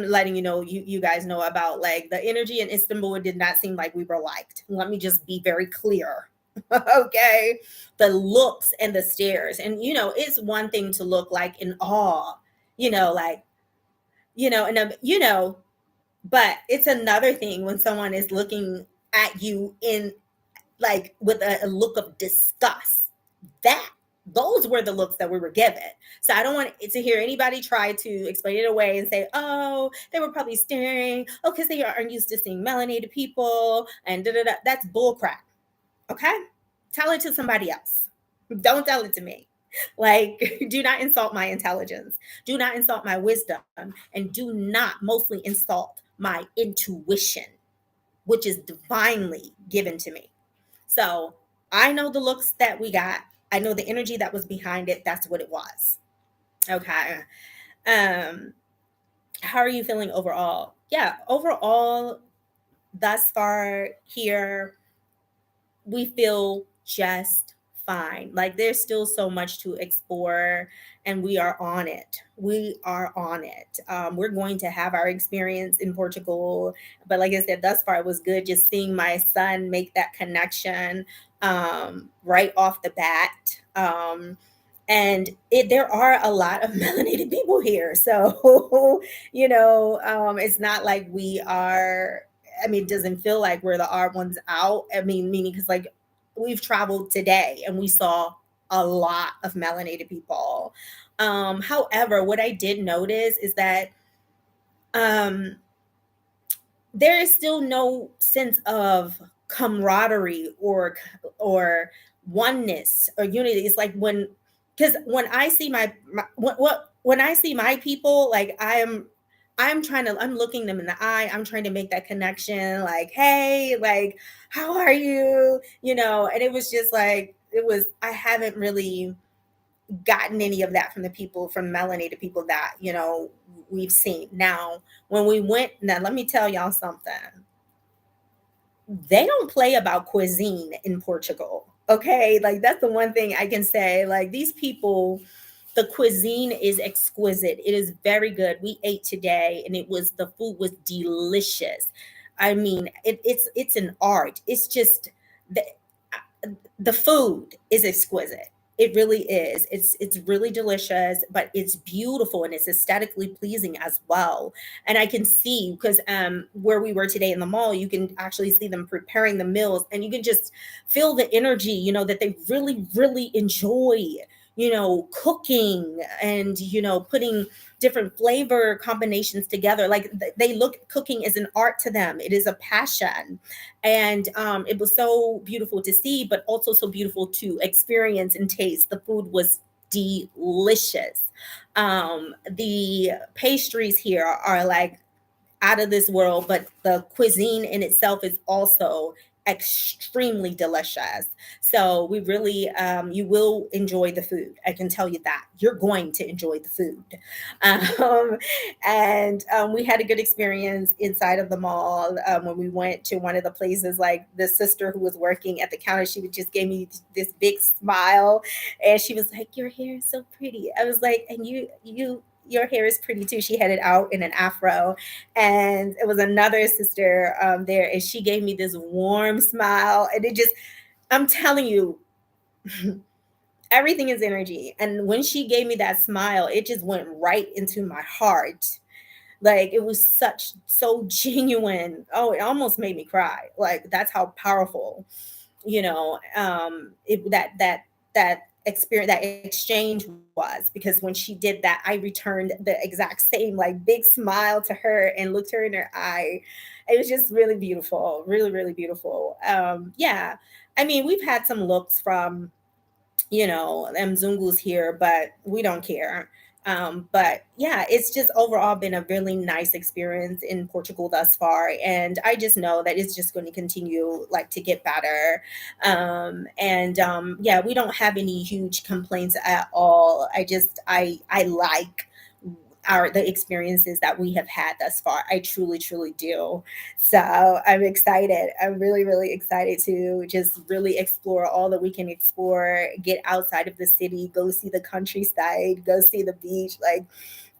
letting you guys know about, like, the energy in Istanbul. It did not seem like we were liked. Let me just be very clear. Okay, the looks and the stares, and it's one thing to look like in awe, like, and but it's another thing when someone is looking at you in, like, with a look of disgust. Those were the looks that we were given. So I don't want to hear anybody try to explain it away and say, oh, they were probably staring, oh, because they aren't used to seeing melanated people, and da da da. That's bullcrap. Okay, tell it to somebody else. Don't tell it to me. Like, do not insult my intelligence, do not insult my wisdom, and do not mostly insult my intuition, which is divinely given to me. So I know the looks that we got. I know the energy that was behind it. That's what it was. Okay. Um, how are you feeling overall? Yeah, overall, thus far here, we feel just fine. Like, there's still so much to explore, and we are on it. We are on it. We're going to have our experience in Portugal, but like I said, thus far it was good just seeing my son make that connection right off the bat. And there are a lot of melanated people here, so it's not like we are. I mean, it doesn't feel like we're the odd ones out. I mean, meaning, because, like, we've traveled today and we saw a lot of melanated people. However, what I did notice is that um, there is still no sense of camaraderie or oneness or unity. It's like because when I see when I see my people, like, I'm looking them in the eye. I'm trying to make that connection. Like, hey, like, how are you? And it was just like, I haven't really gotten any of that from the people, from melanated people that, we've seen. Now, let me tell y'all something. They don't play about cuisine in Portugal. Okay. Like, that's the one thing I can say. Like, these people, the cuisine is exquisite. It is very good. We ate today, and the food was delicious. I mean, it's an art. It's just the food is exquisite. It really is. It's really delicious, but it's beautiful and it's aesthetically pleasing as well. And I can see, because where we were today in the mall, you can actually see them preparing the meals, and you can just feel the energy, that they really, really enjoy, cooking, and putting different flavor combinations together. Like they look, cooking is an art to them. It is a passion. And it was so beautiful to see, but also so beautiful to experience and taste. The food was delicious. The pastries here are like out of this world, but the cuisine in itself is also extremely delicious. So we really, you will enjoy the food. I can tell you that you're going to enjoy the food. Um, and we had a good experience inside of the mall. When we went to one of the places, like the sister who was working at the counter, she would just gave me this big smile, and she was like, "Your hair is so pretty." I was like, "And you." Your hair is pretty too. She had it out in an afro, and it was another sister there, and she gave me this warm smile, and it just, I'm telling you, everything is energy. And when she gave me that smile, it just went right into my heart. Like it was so genuine. Oh, it almost made me cry. Like that's how powerful, that experience, that exchange was. Because when she did that, I returned the exact same like big smile to her and looked her in her eye. It was just really beautiful, really, really beautiful. Yeah, I mean, we've had some looks from, them Zungus here, but we don't care. But yeah, it's just overall been a really nice experience in Portugal thus far, and I just know that it's just going to continue like to get better. And Yeah, we don't have any huge complaints at all. I like the experiences that we have had thus far. I truly, truly do. So I'm excited. I'm really, really excited to just really explore all that we can explore, get outside of the city, go see the countryside, go see the beach. Like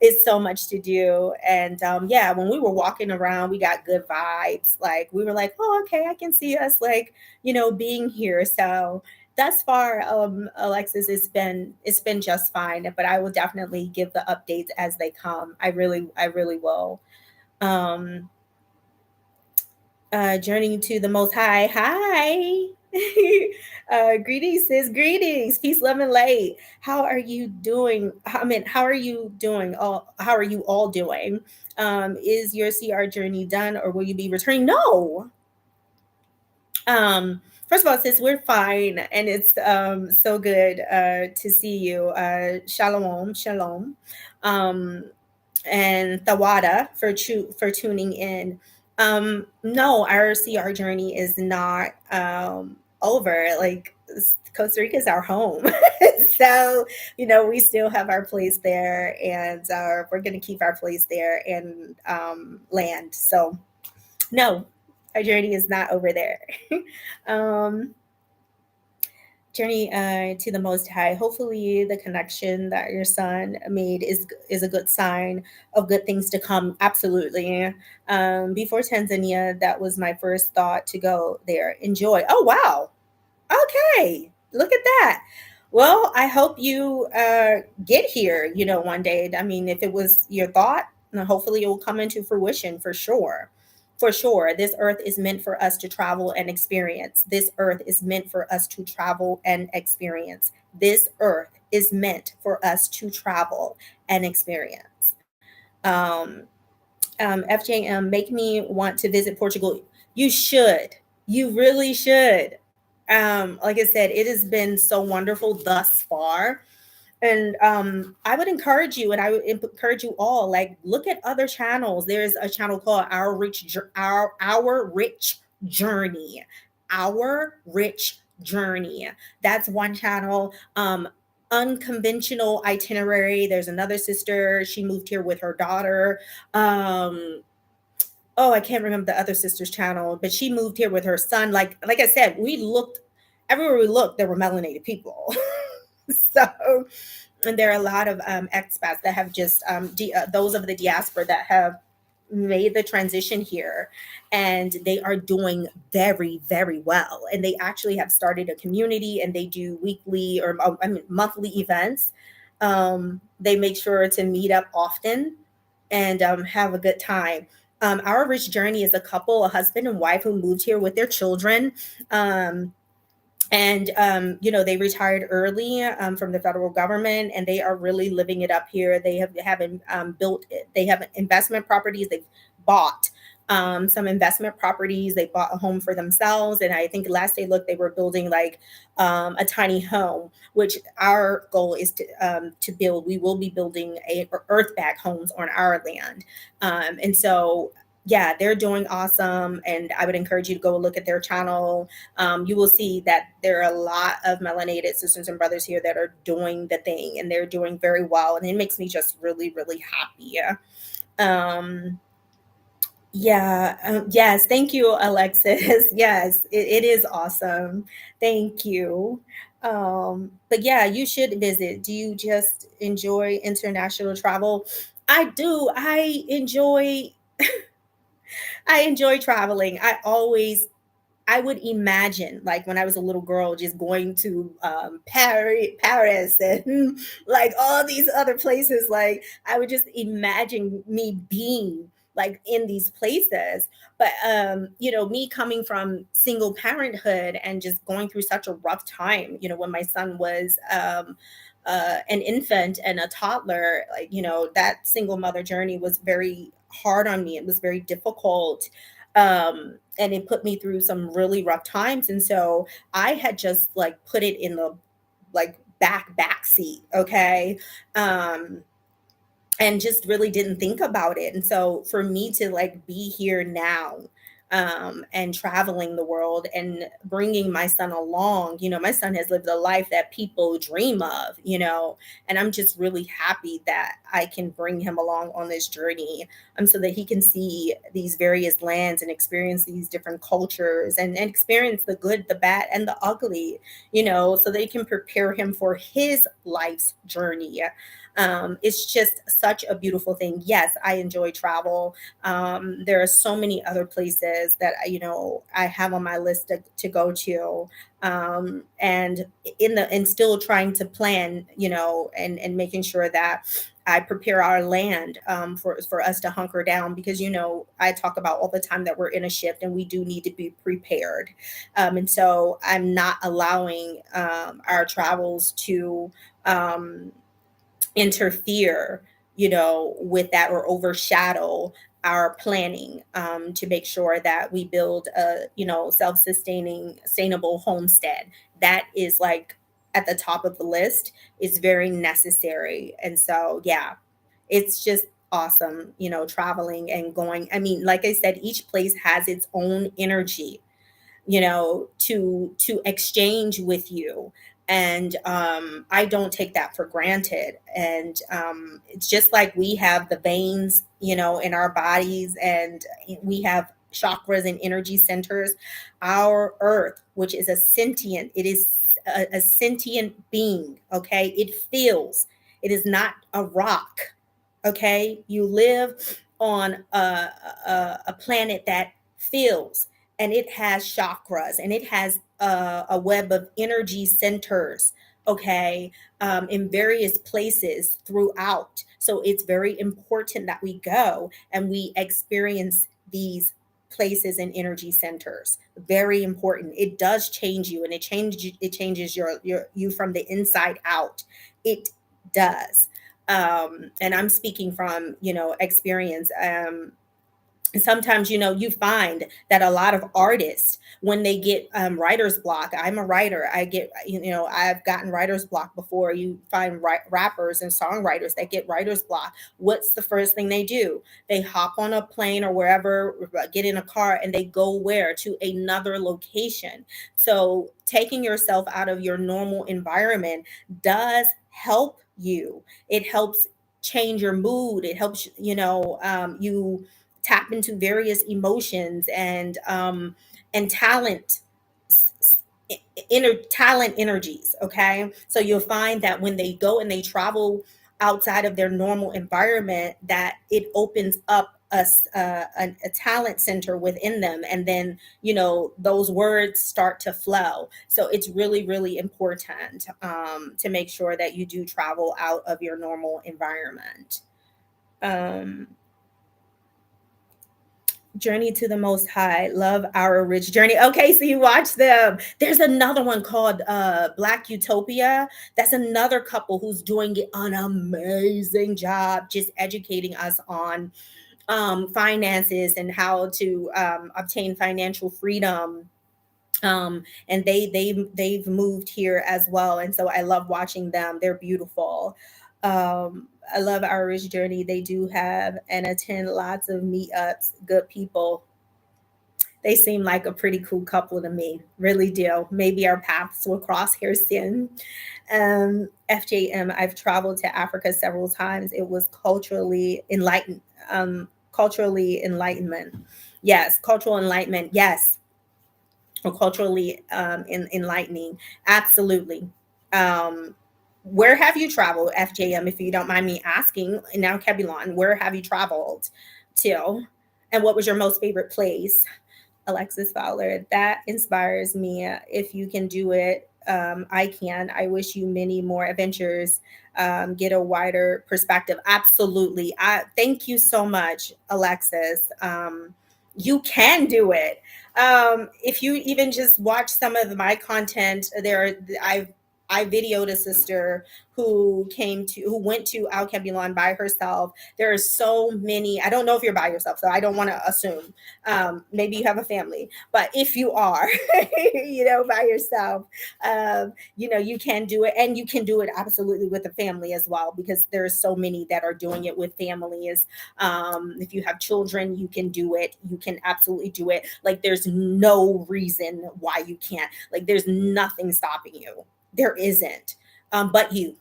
it's so much to do. And yeah, when we were walking around, we got good vibes. Like we were like, oh, okay, I can see us like, being here. So thus far, Alexis, it's been just fine. But I will definitely give the updates as they come. I really will. Um, Journeying to the Most High. Hi. Greetings, sis. Greetings. Peace, love, and light. How are you doing? I mean, how are you doing? How are you all doing? Is your CR journey done, or will you be returning? No. First of all, sis, we're fine, and it's so good to see you. Shalom, shalom. Um, and Thawada for tuning in. No, our CR journey is not over. Like Costa Rica is our home, so we still have our place there, and we're going to keep our place there and land. So no, our journey is not over there. um, Journey to the Most High. Hopefully, the connection that your son made is a good sign of good things to come. Absolutely. Before Tanzania, that was my first thought to go there. Enjoy. Oh wow. Okay. Look at that. Well, I hope you get here. One day. I mean, if it was your thought, hopefully it will come into fruition for sure. For sure, this earth is meant for us to travel and experience. This earth is meant for us to travel and experience. This earth is meant for us to travel and experience. Um, FJM, make me want to visit Portugal. You should. You really should. Like I said, it has been so wonderful thus far. And I would encourage you, and I would encourage you all, like look at other channels. There's a channel called Our Rich Journey. Our Rich Journey. That's one channel. Unconventional itinerary. There's another sister. She moved here with her daughter. Oh, I can't remember the other sister's channel, but she moved here with her son. Like I said, we looked everywhere we looked, there were melanated people. So, and there are a lot of expats that have just those of the diaspora that have made the transition here, and they are doing very, very well. And they actually have started a community, and they do weekly or I mean, monthly events. They make sure to meet up often and have a good time. Our rich journey is a couple, a husband and wife, who moved here with their children. Um, and they retired early from the federal government, and they are really living it up here. They haven't built it. They have investment properties. They've bought some investment properties. They bought a home for themselves, and I think last they looked, they were building like a tiny home, which our goal is to build. We will be building earth bag homes on our land, and so yeah, they're doing awesome. And I would encourage you to go look at their channel. You will see that there are a lot of melanated sisters and brothers here that are doing the thing, and they're doing very well. And it makes me just really, really happy. Um, yeah. Yes. Thank you, Alexis. Yes, it is awesome. Thank you. But yeah, you should visit. Do you just enjoy international travel? I do. I enjoy traveling. I would imagine, like when I was a little girl, just going to Paris and like all these other places. Like I would just imagine me being like in these places. But me coming from single parenthood and just going through such a rough time. When my son was an infant and a toddler, like that single mother journey was very hard on me. It was very difficult, and it put me through some really rough times. And so I had just like put it in the like back seat, okay, and just really didn't think about it. And so for me to like be here now, and traveling the world and bringing my son along, my son has lived a life that people dream of, and I'm just really happy that I can bring him along on this journey, so that he can see these various lands and experience these different cultures, and experience the good, the bad, and the ugly, so they can prepare him for his life's journey. It's just such a beautiful thing. Yes, I enjoy travel. There are so many other places that I have on my list to go to, and still trying to plan, and making sure that I prepare our land, for us to hunker down, because I talk about all the time that we're in a shift and we do need to be prepared, and so I'm not allowing our travels to um, interfere, with that, or overshadow our planning, to make sure that we build a, self-sustaining, sustainable homestead. That is like at the top of the list, is very necessary. And so, yeah, it's just awesome, traveling and going. I mean, like I said, each place has its own energy, to exchange with you. And I don't take that for granted. And it's just like we have the veins, in our bodies, and we have chakras and energy centers. Our earth, which is it is a sentient being, okay? It feels. It is not a rock, okay? You live on a planet that feels, and it has chakras, and it has a web of energy centers, okay, in various places throughout. So it's very important that we go and we experience these places and energy centers. Very important. It does change you, and it changes your you from the inside out. It does. And I'm speaking from experience. Sometimes you find that a lot of artists, when they get writer's block. I'm a writer. I've gotten writer's block before. You find rappers and songwriters that get writer's block. What's the first thing they do? They hop on a plane or wherever, get in a car, and they go where? To another location. So taking yourself out of your normal environment does help you. It helps change your mood. It helps you tap into various emotions and talent energies. Okay, so you'll find that when they go and they travel outside of their normal environment, that it opens up a talent center within them, and then those words start to flow. So it's really, really important to make sure that you do travel out of your normal environment. um, Journey to the Most High. Love Our Rich Journey. Okay, so you watch them. There's another one called Black Utopia. That's another couple who's doing an amazing job just educating us on finances and how to obtain financial freedom. And they've moved here as well, and so I love watching them. They're beautiful. I love Our Rich Journey. They do have and attend lots of meetups. Good people. They seem like a pretty cool couple to me. Really do. Maybe our paths will cross here soon. FJM, I've traveled to Africa several times. It was culturally enlightenment. Yes, cultural enlightenment. Yes, or culturally enlightening. Absolutely. Um, where have you traveled, FJM, if you don't mind me asking? Now, Kebulon, where have you traveled to? And what was your most favorite place? Alexis Fowler, that inspires me. If you can do it, I can. I wish you many more adventures. Get a wider perspective. Absolutely. Thank you so much, Alexis. You can do it. If you even just watch some of my content, I videoed a sister who went to Al Kebulon by herself. There are so many. I don't know if you're by yourself, so I don't want to assume. Maybe you have a family, but if you are, by yourself, you can do it, and you can do it absolutely with a family as well, because there's so many that are doing it with families. If you have children, you can do it. You can absolutely do it. Like, there's no reason why you can't. Like, there's nothing stopping you. There isn't, but you.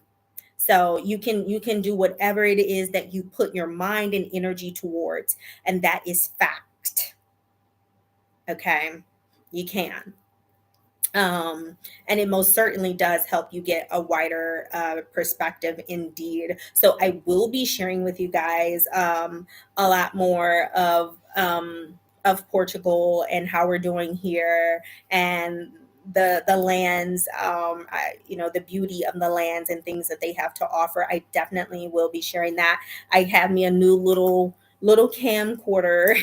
So you can do whatever it is that you put your mind and energy towards, and that is fact. Okay, you can. And it most certainly does help you get a wider perspective indeed. So I will be sharing with you guys a lot more of Portugal and how we're doing here, and the lands, the beauty of the lands and things that they have to offer. I definitely will be sharing that. I have me a new little camcorder.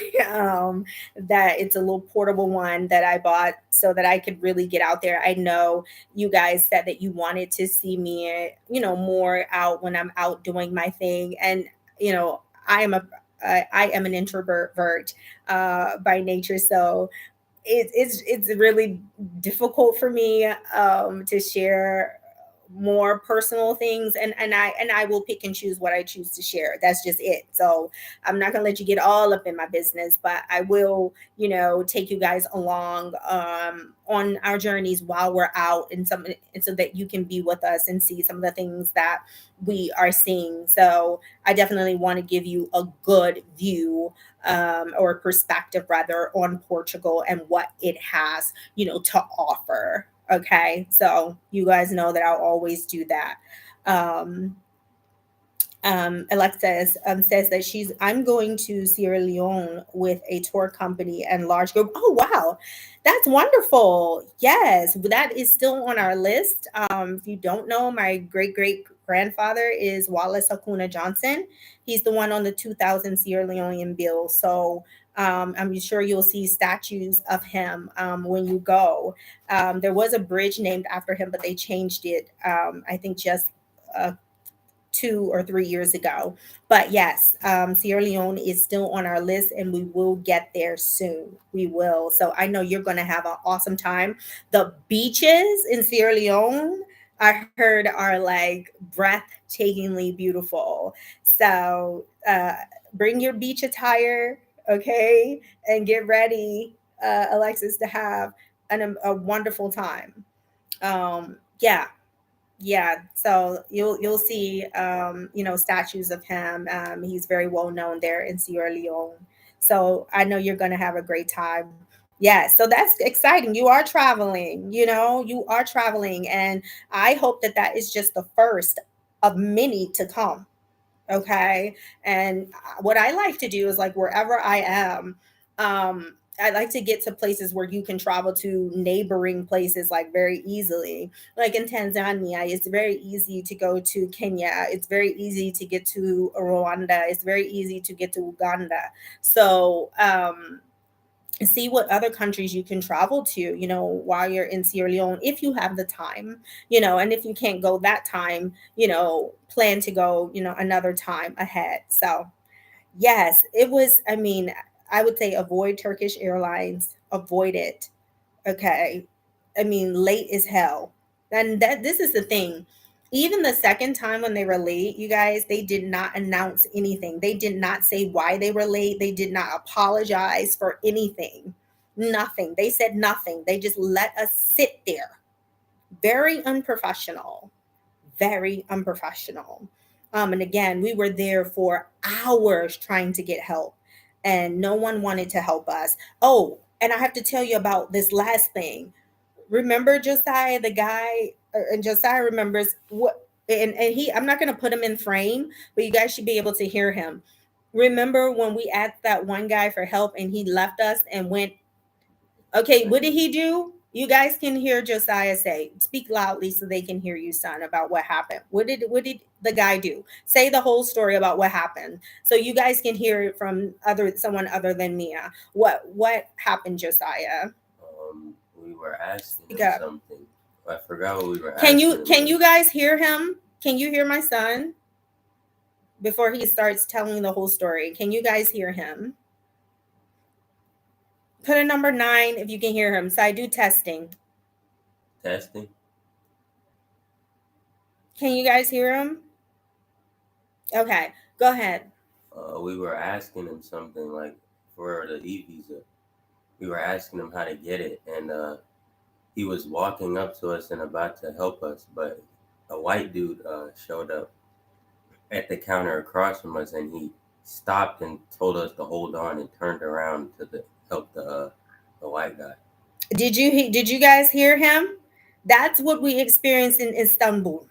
That it's a little portable one that I bought so that I could really get out there. I know you guys said that you wanted to see me, more out when I'm out doing my thing, and I am an introvert by nature, so it's really difficult for me to share more personal things, and I will pick and choose what I choose to share. That's just it. So I'm not gonna let you get all up in my business, but I will, take you guys along on our journeys while we're out, and so that you can be with us and see some of the things that we are seeing. So I definitely want to give you a good view, or perspective rather, on Portugal and what it has, to offer. Okay, so you guys know that I'll always do that. Um, Alexis says that I'm going to Sierra Leone with a tour company and large group. Oh, wow. That's wonderful. Yes, that is still on our list. If you don't know, my great great grandfather is Wallace Hakuna Johnson. He's the one on the 2000 Sierra Leonean bill. So I'm sure you'll see statues of him when you go. There was a bridge named after him, but they changed it, I think, just uh, 2 or 3 years ago. But yes, Sierra Leone is still on our list, and we will get there soon. We will. So I know you're going to have an awesome time. The beaches in Sierra Leone, I heard, are like breathtakingly beautiful. So bring your beach attire, okay, and get ready, Alexis, to have a wonderful time. Yeah, yeah, so you'll see, statues of him. He's very well known there in Sierra Leone. So I know you're going to have a great time. Yeah, so that's exciting. You are traveling, and I hope that that is just the first of many to come. Okay. And what I like to do is like wherever I am, I like to get to places where you can travel to neighboring places like very easily. Like in Tanzania, it's very easy to go to Kenya. It's very easy to get to Rwanda. It's very easy to get to Uganda. So, see what other countries you can travel to, while you're in Sierra Leone, if you have the time, and if you can't go that time, plan to go, another time ahead. So, yes, it was, I mean, I would say avoid Turkish Airlines, avoid it. Okay. I mean, late as hell. And that this is the thing. Even the second time when they were late, you guys, they did not announce anything. They did not say why they were late. They did not apologize for anything. Nothing. They said nothing. They just let us sit there. Very unprofessional. Very unprofessional. And again, we were there for hours trying to get help, and no one wanted to help us. Oh, and I have to tell you about this last thing. Remember Josiah, the guy, and Josiah remembers what, and he, I'm not going to put him in frame, but you guys should be able to hear him. Remember when we asked that one guy for help and he left us and went, okay, what did he do? You guys can hear Josiah say, speak loudly so they can hear you, son, about what happened. What did the guy do? Say the whole story about what happened so you guys can hear it from someone other than Mia. What happened, Josiah? We were asking Speak him up. something. I forgot what we were Can asking you him. can you guys hear him? Can you hear my son before he starts telling the whole story? Can you guys hear him? Put a number 9 if you can hear him. So I do testing. Testing. Can you guys hear him? Okay, go ahead. We were asking him something like for the e-visa. We were asking him how to get it, and he was walking up to us and about to help us, but a white dude showed up at the counter across from us, and he stopped and told us to hold on and turned around to help the white guy. Did you guys hear him? That's what we experienced in Istanbul.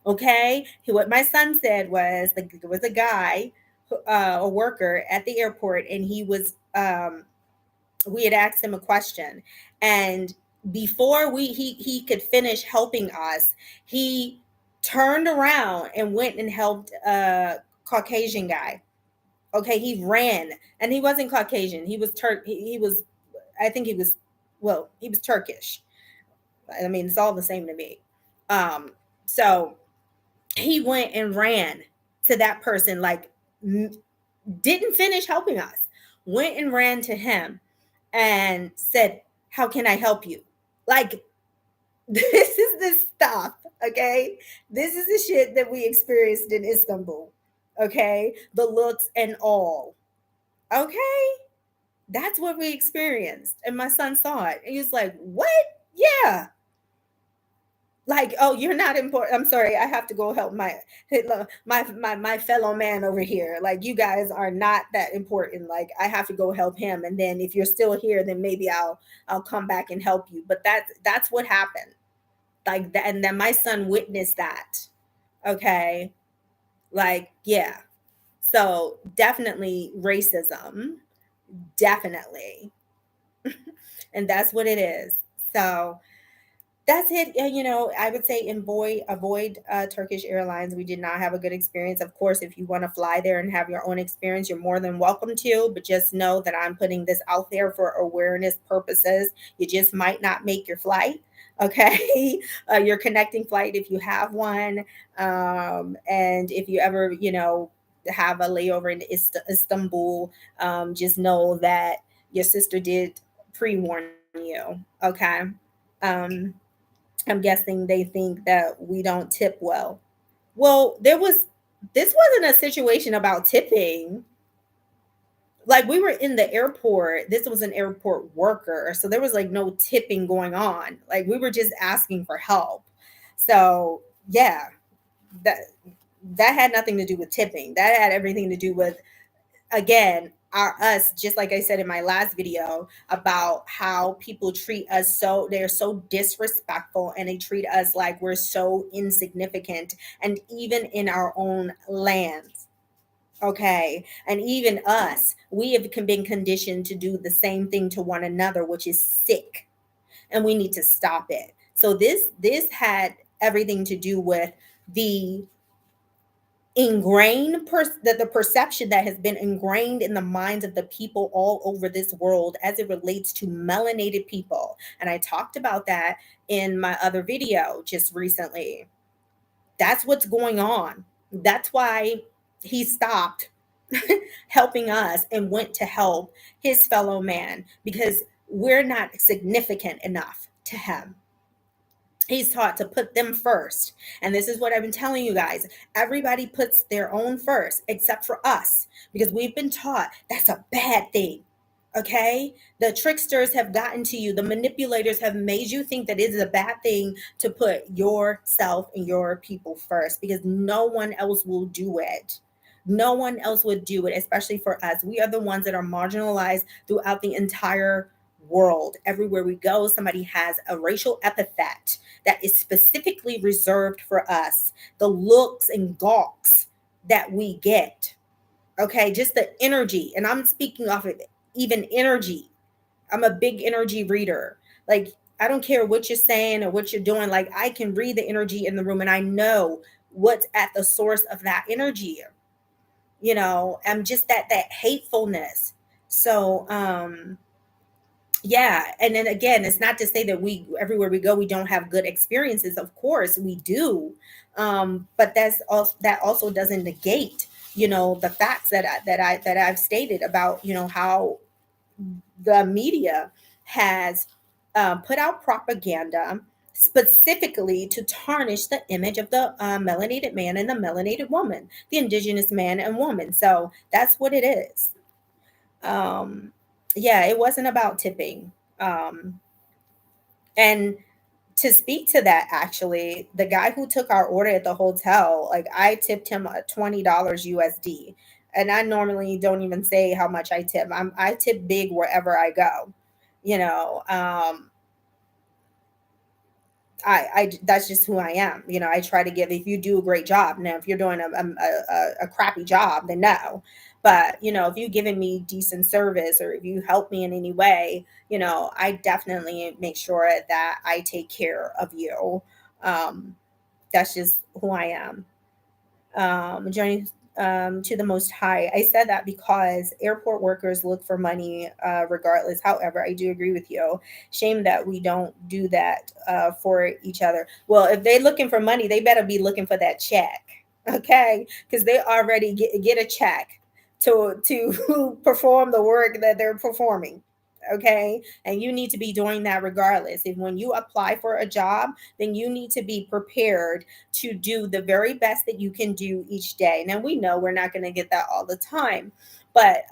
Okay, what my son said was there was a guy, a worker at the airport, and he was we had asked him a question, and before he could finish helping us, he turned around and went and helped a Caucasian guy. Okay, he ran, and he wasn't Caucasian. He was he was, I think he was, well, he was Turkish. I mean, it's all the same to me. So he went and ran to that person, like, didn't finish helping us, went and ran to him and said, how can I help you? Like, this is the stuff, okay? This is the shit that we experienced in Istanbul, okay? The looks and all, okay? That's what we experienced. And my son saw it. And he was like, what? Yeah. Like, oh, you're not important. I'm sorry, I have to go help my fellow man over here. Like, you guys are not that important. Like, I have to go help him, and then if you're still here, then maybe I'll come back and help you. But that's what happened. Like that, and then my son witnessed that. Okay, like, yeah. So definitely racism, definitely, and that's what it is. So that's it. I would say avoid Turkish Airlines. We did not have a good experience. Of course, if you want to fly there and have your own experience, you're more than welcome to. But just know that I'm putting this out there for awareness purposes. You just might not make your flight. Okay, your connecting flight if you have one, and if you ever have a layover in Istanbul, just know that your sister did pre-warn you. Okay. Um, I'm guessing they think that we don't tip well. Well, this wasn't a situation about tipping. Like, we were in the airport. This was an airport worker. So there was like no tipping going on. Like, we were just asking for help. So, yeah, that that had nothing to do with tipping. That had everything to do with, again, our us, just like I said in my last video about how people treat us. So they're so disrespectful, and they treat us like we're so insignificant, and even in our own lands. Okay. And even us, we have been conditioned to do the same thing to one another, which is sick. And we need to stop it. So this had everything to do with the that the perception that has been ingrained in the minds of the people all over this world as it relates to melanated people. And I talked about that in my other video just recently. That's what's going on. That's why he stopped helping us and went to help his fellow man, because we're not significant enough to him. He's taught to put them first. And this is what I've been telling you guys. Everybody puts their own first, except for us, because we've been taught that's a bad thing. Okay? The tricksters have gotten to you. The manipulators have made you think that it is a bad thing to put yourself and your people first, because no one else will do it. No one else would do it, especially for us. We are the ones that are marginalized throughout the entire world. Everywhere we go, somebody has a racial epithet that is specifically reserved for us. The looks and gawks that we get. Okay, just the energy. And I'm speaking off of even energy. I'm a big energy reader. Like, I don't care what you're saying or what you're doing. Like, I can read the energy in the room and I know what's at the source of that energy. I'm just that hatefulness. So, yeah, and then again, it's not to say that we everywhere we go we don't have good experiences. Of course we do, but that also doesn't negate the facts that I've stated about how the media has put out propaganda specifically to tarnish the image of the melanated man and the melanated woman, the indigenous man and woman. So that's what it is. um yeah, it wasn't about tipping. And to speak to that, actually, the guy who took our order at the hotel, like, I tipped him $20 USD. And I normally don't even say how much I tip. I tip big wherever I go. You know, I that's just who I am. I try to give. If you do a great job, now if you're doing a crappy job, then no. But if you're giving me decent service or if you help me in any way, I definitely make sure that I take care of you. Um, that's just who I am. Journey to the Most High. I said that because airport workers look for money regardless. However, I do agree with you. Shame that we don't do that for each other. Well, if they're looking for money, they better be looking for that check, okay? Because they already get a check to perform the work that they're performing. Okay, and you need to be doing that regardless. If when you apply for a job, then you need to be prepared to do the very best that you can do each day. Now, we know we're not going to get that all the time, but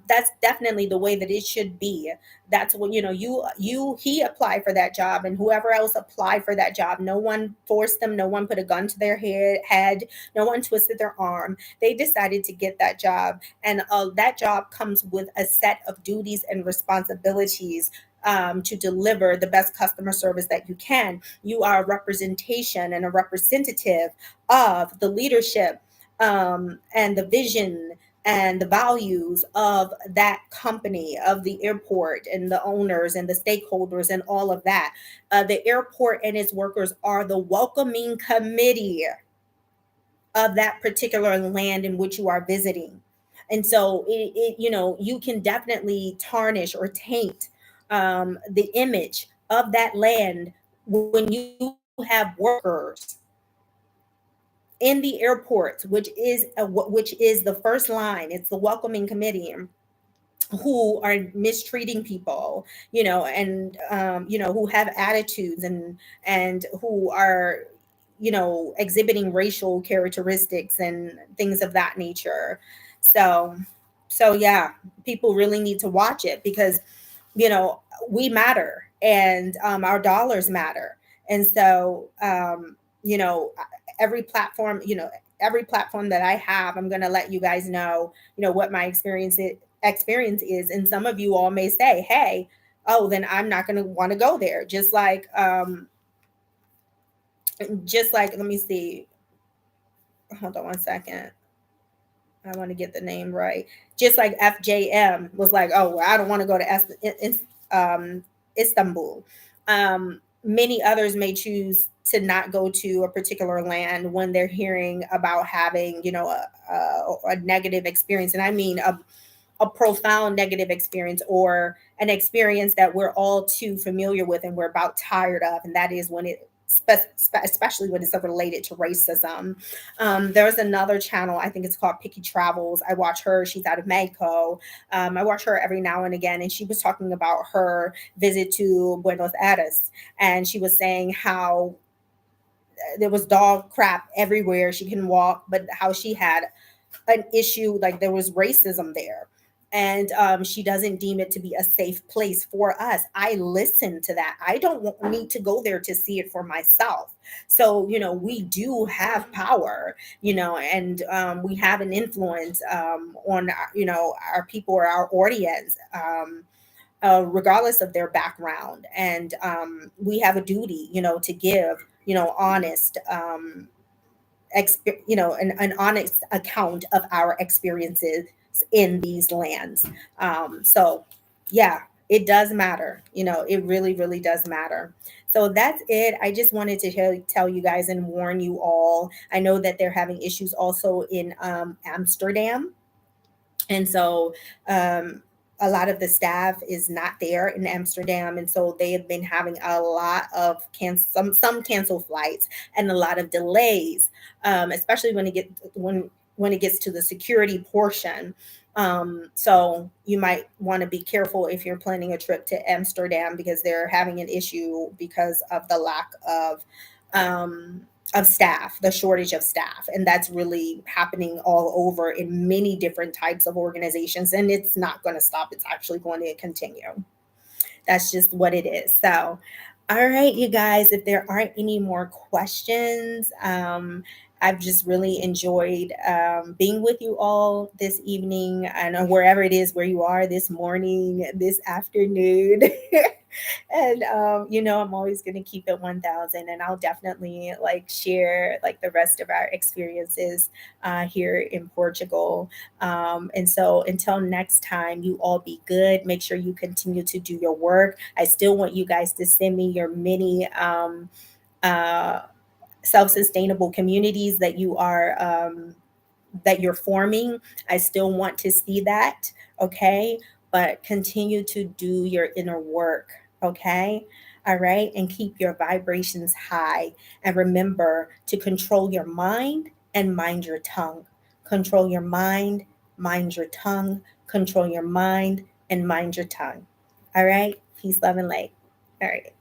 that's definitely the way that it should be. That's what he applied for that job, and whoever else applied for that job, no one forced them, no one put a gun to their head, no one twisted their arm. They decided to get that job, and that job comes with a set of duties and responsibilities to deliver the best customer service that you can. You are a representation and a representative of the leadership and the vision and the values of that company, of the airport, and the owners and the stakeholders and all of that. The airport and its workers are the welcoming committee of that particular land in which you are visiting. And so you can definitely tarnish or taint the image of that land when you have workers in the airport, which is the first line. It's the welcoming committee who are mistreating people, and who have attitudes and who are exhibiting racial characteristics and things of that nature. So yeah, people really need to watch it, because you know we matter, and our dollars matter. And so every platform, every platform that I have, I'm going to let you guys know what my experience is. And some of you all may say, hey, oh, then I'm not going to want to go there. Just like, let me see, hold on one second. I want to get the name right. Just like FJM was like, oh, well, I don't want to go to Istanbul. Many others may choose to not go to a particular land when they're hearing about having, a negative experience. And I mean a profound negative experience, or an experience that we're all too familiar with and we're about tired of. And that is when especially when it's related to racism. There's another channel, I think it's called Picky Travels. I watch her. She's out of Mexico. I watch her every now and again, and she was talking about her visit to Buenos Aires, and she was saying how there was dog crap everywhere. She couldn't walk, but how she had an issue, like there was racism there. And she doesn't deem it to be a safe place for us. I listen to that. I don't need to go there to see it for myself. So, we do have power, and we have an influence on, our people or our audience. Regardless of their background, and we have a duty, to give, honest an honest account of our experiences in these lands. So yeah, it does matter. It really, really does matter. So that's it. I just wanted to tell you guys and warn you all. I know that they're having issues also in Amsterdam, and so a lot of the staff is not there in Amsterdam, and so they have been having a lot of some canceled flights and a lot of delays, especially when it gets to the security portion. So you might want to be careful if you're planning a trip to Amsterdam, because they're having an issue because of the lack um, of staff, the shortage of staff. And that's really happening all over in many different types of organizations. And it's not going to stop, it's actually going to continue. That's just what it is. So, all right, you guys, if there aren't any more questions, I've just really enjoyed being with you all this evening, and wherever it is where you are, this morning, this afternoon. And I'm always going to keep it 1000, and I'll definitely like share like the rest of our experiences here in Portugal. And so until next time, you all be good. Make sure you continue to do your work. I still want you guys to send me your mini uh, self-sustainable communities that you're forming. I still want to see that. Okay. But continue to do your inner work. Okay. All right. And keep your vibrations high. And remember to control your mind and mind your tongue. Control your mind your tongue. Control your mind and mind your tongue. All right. Peace, love, and light. All right.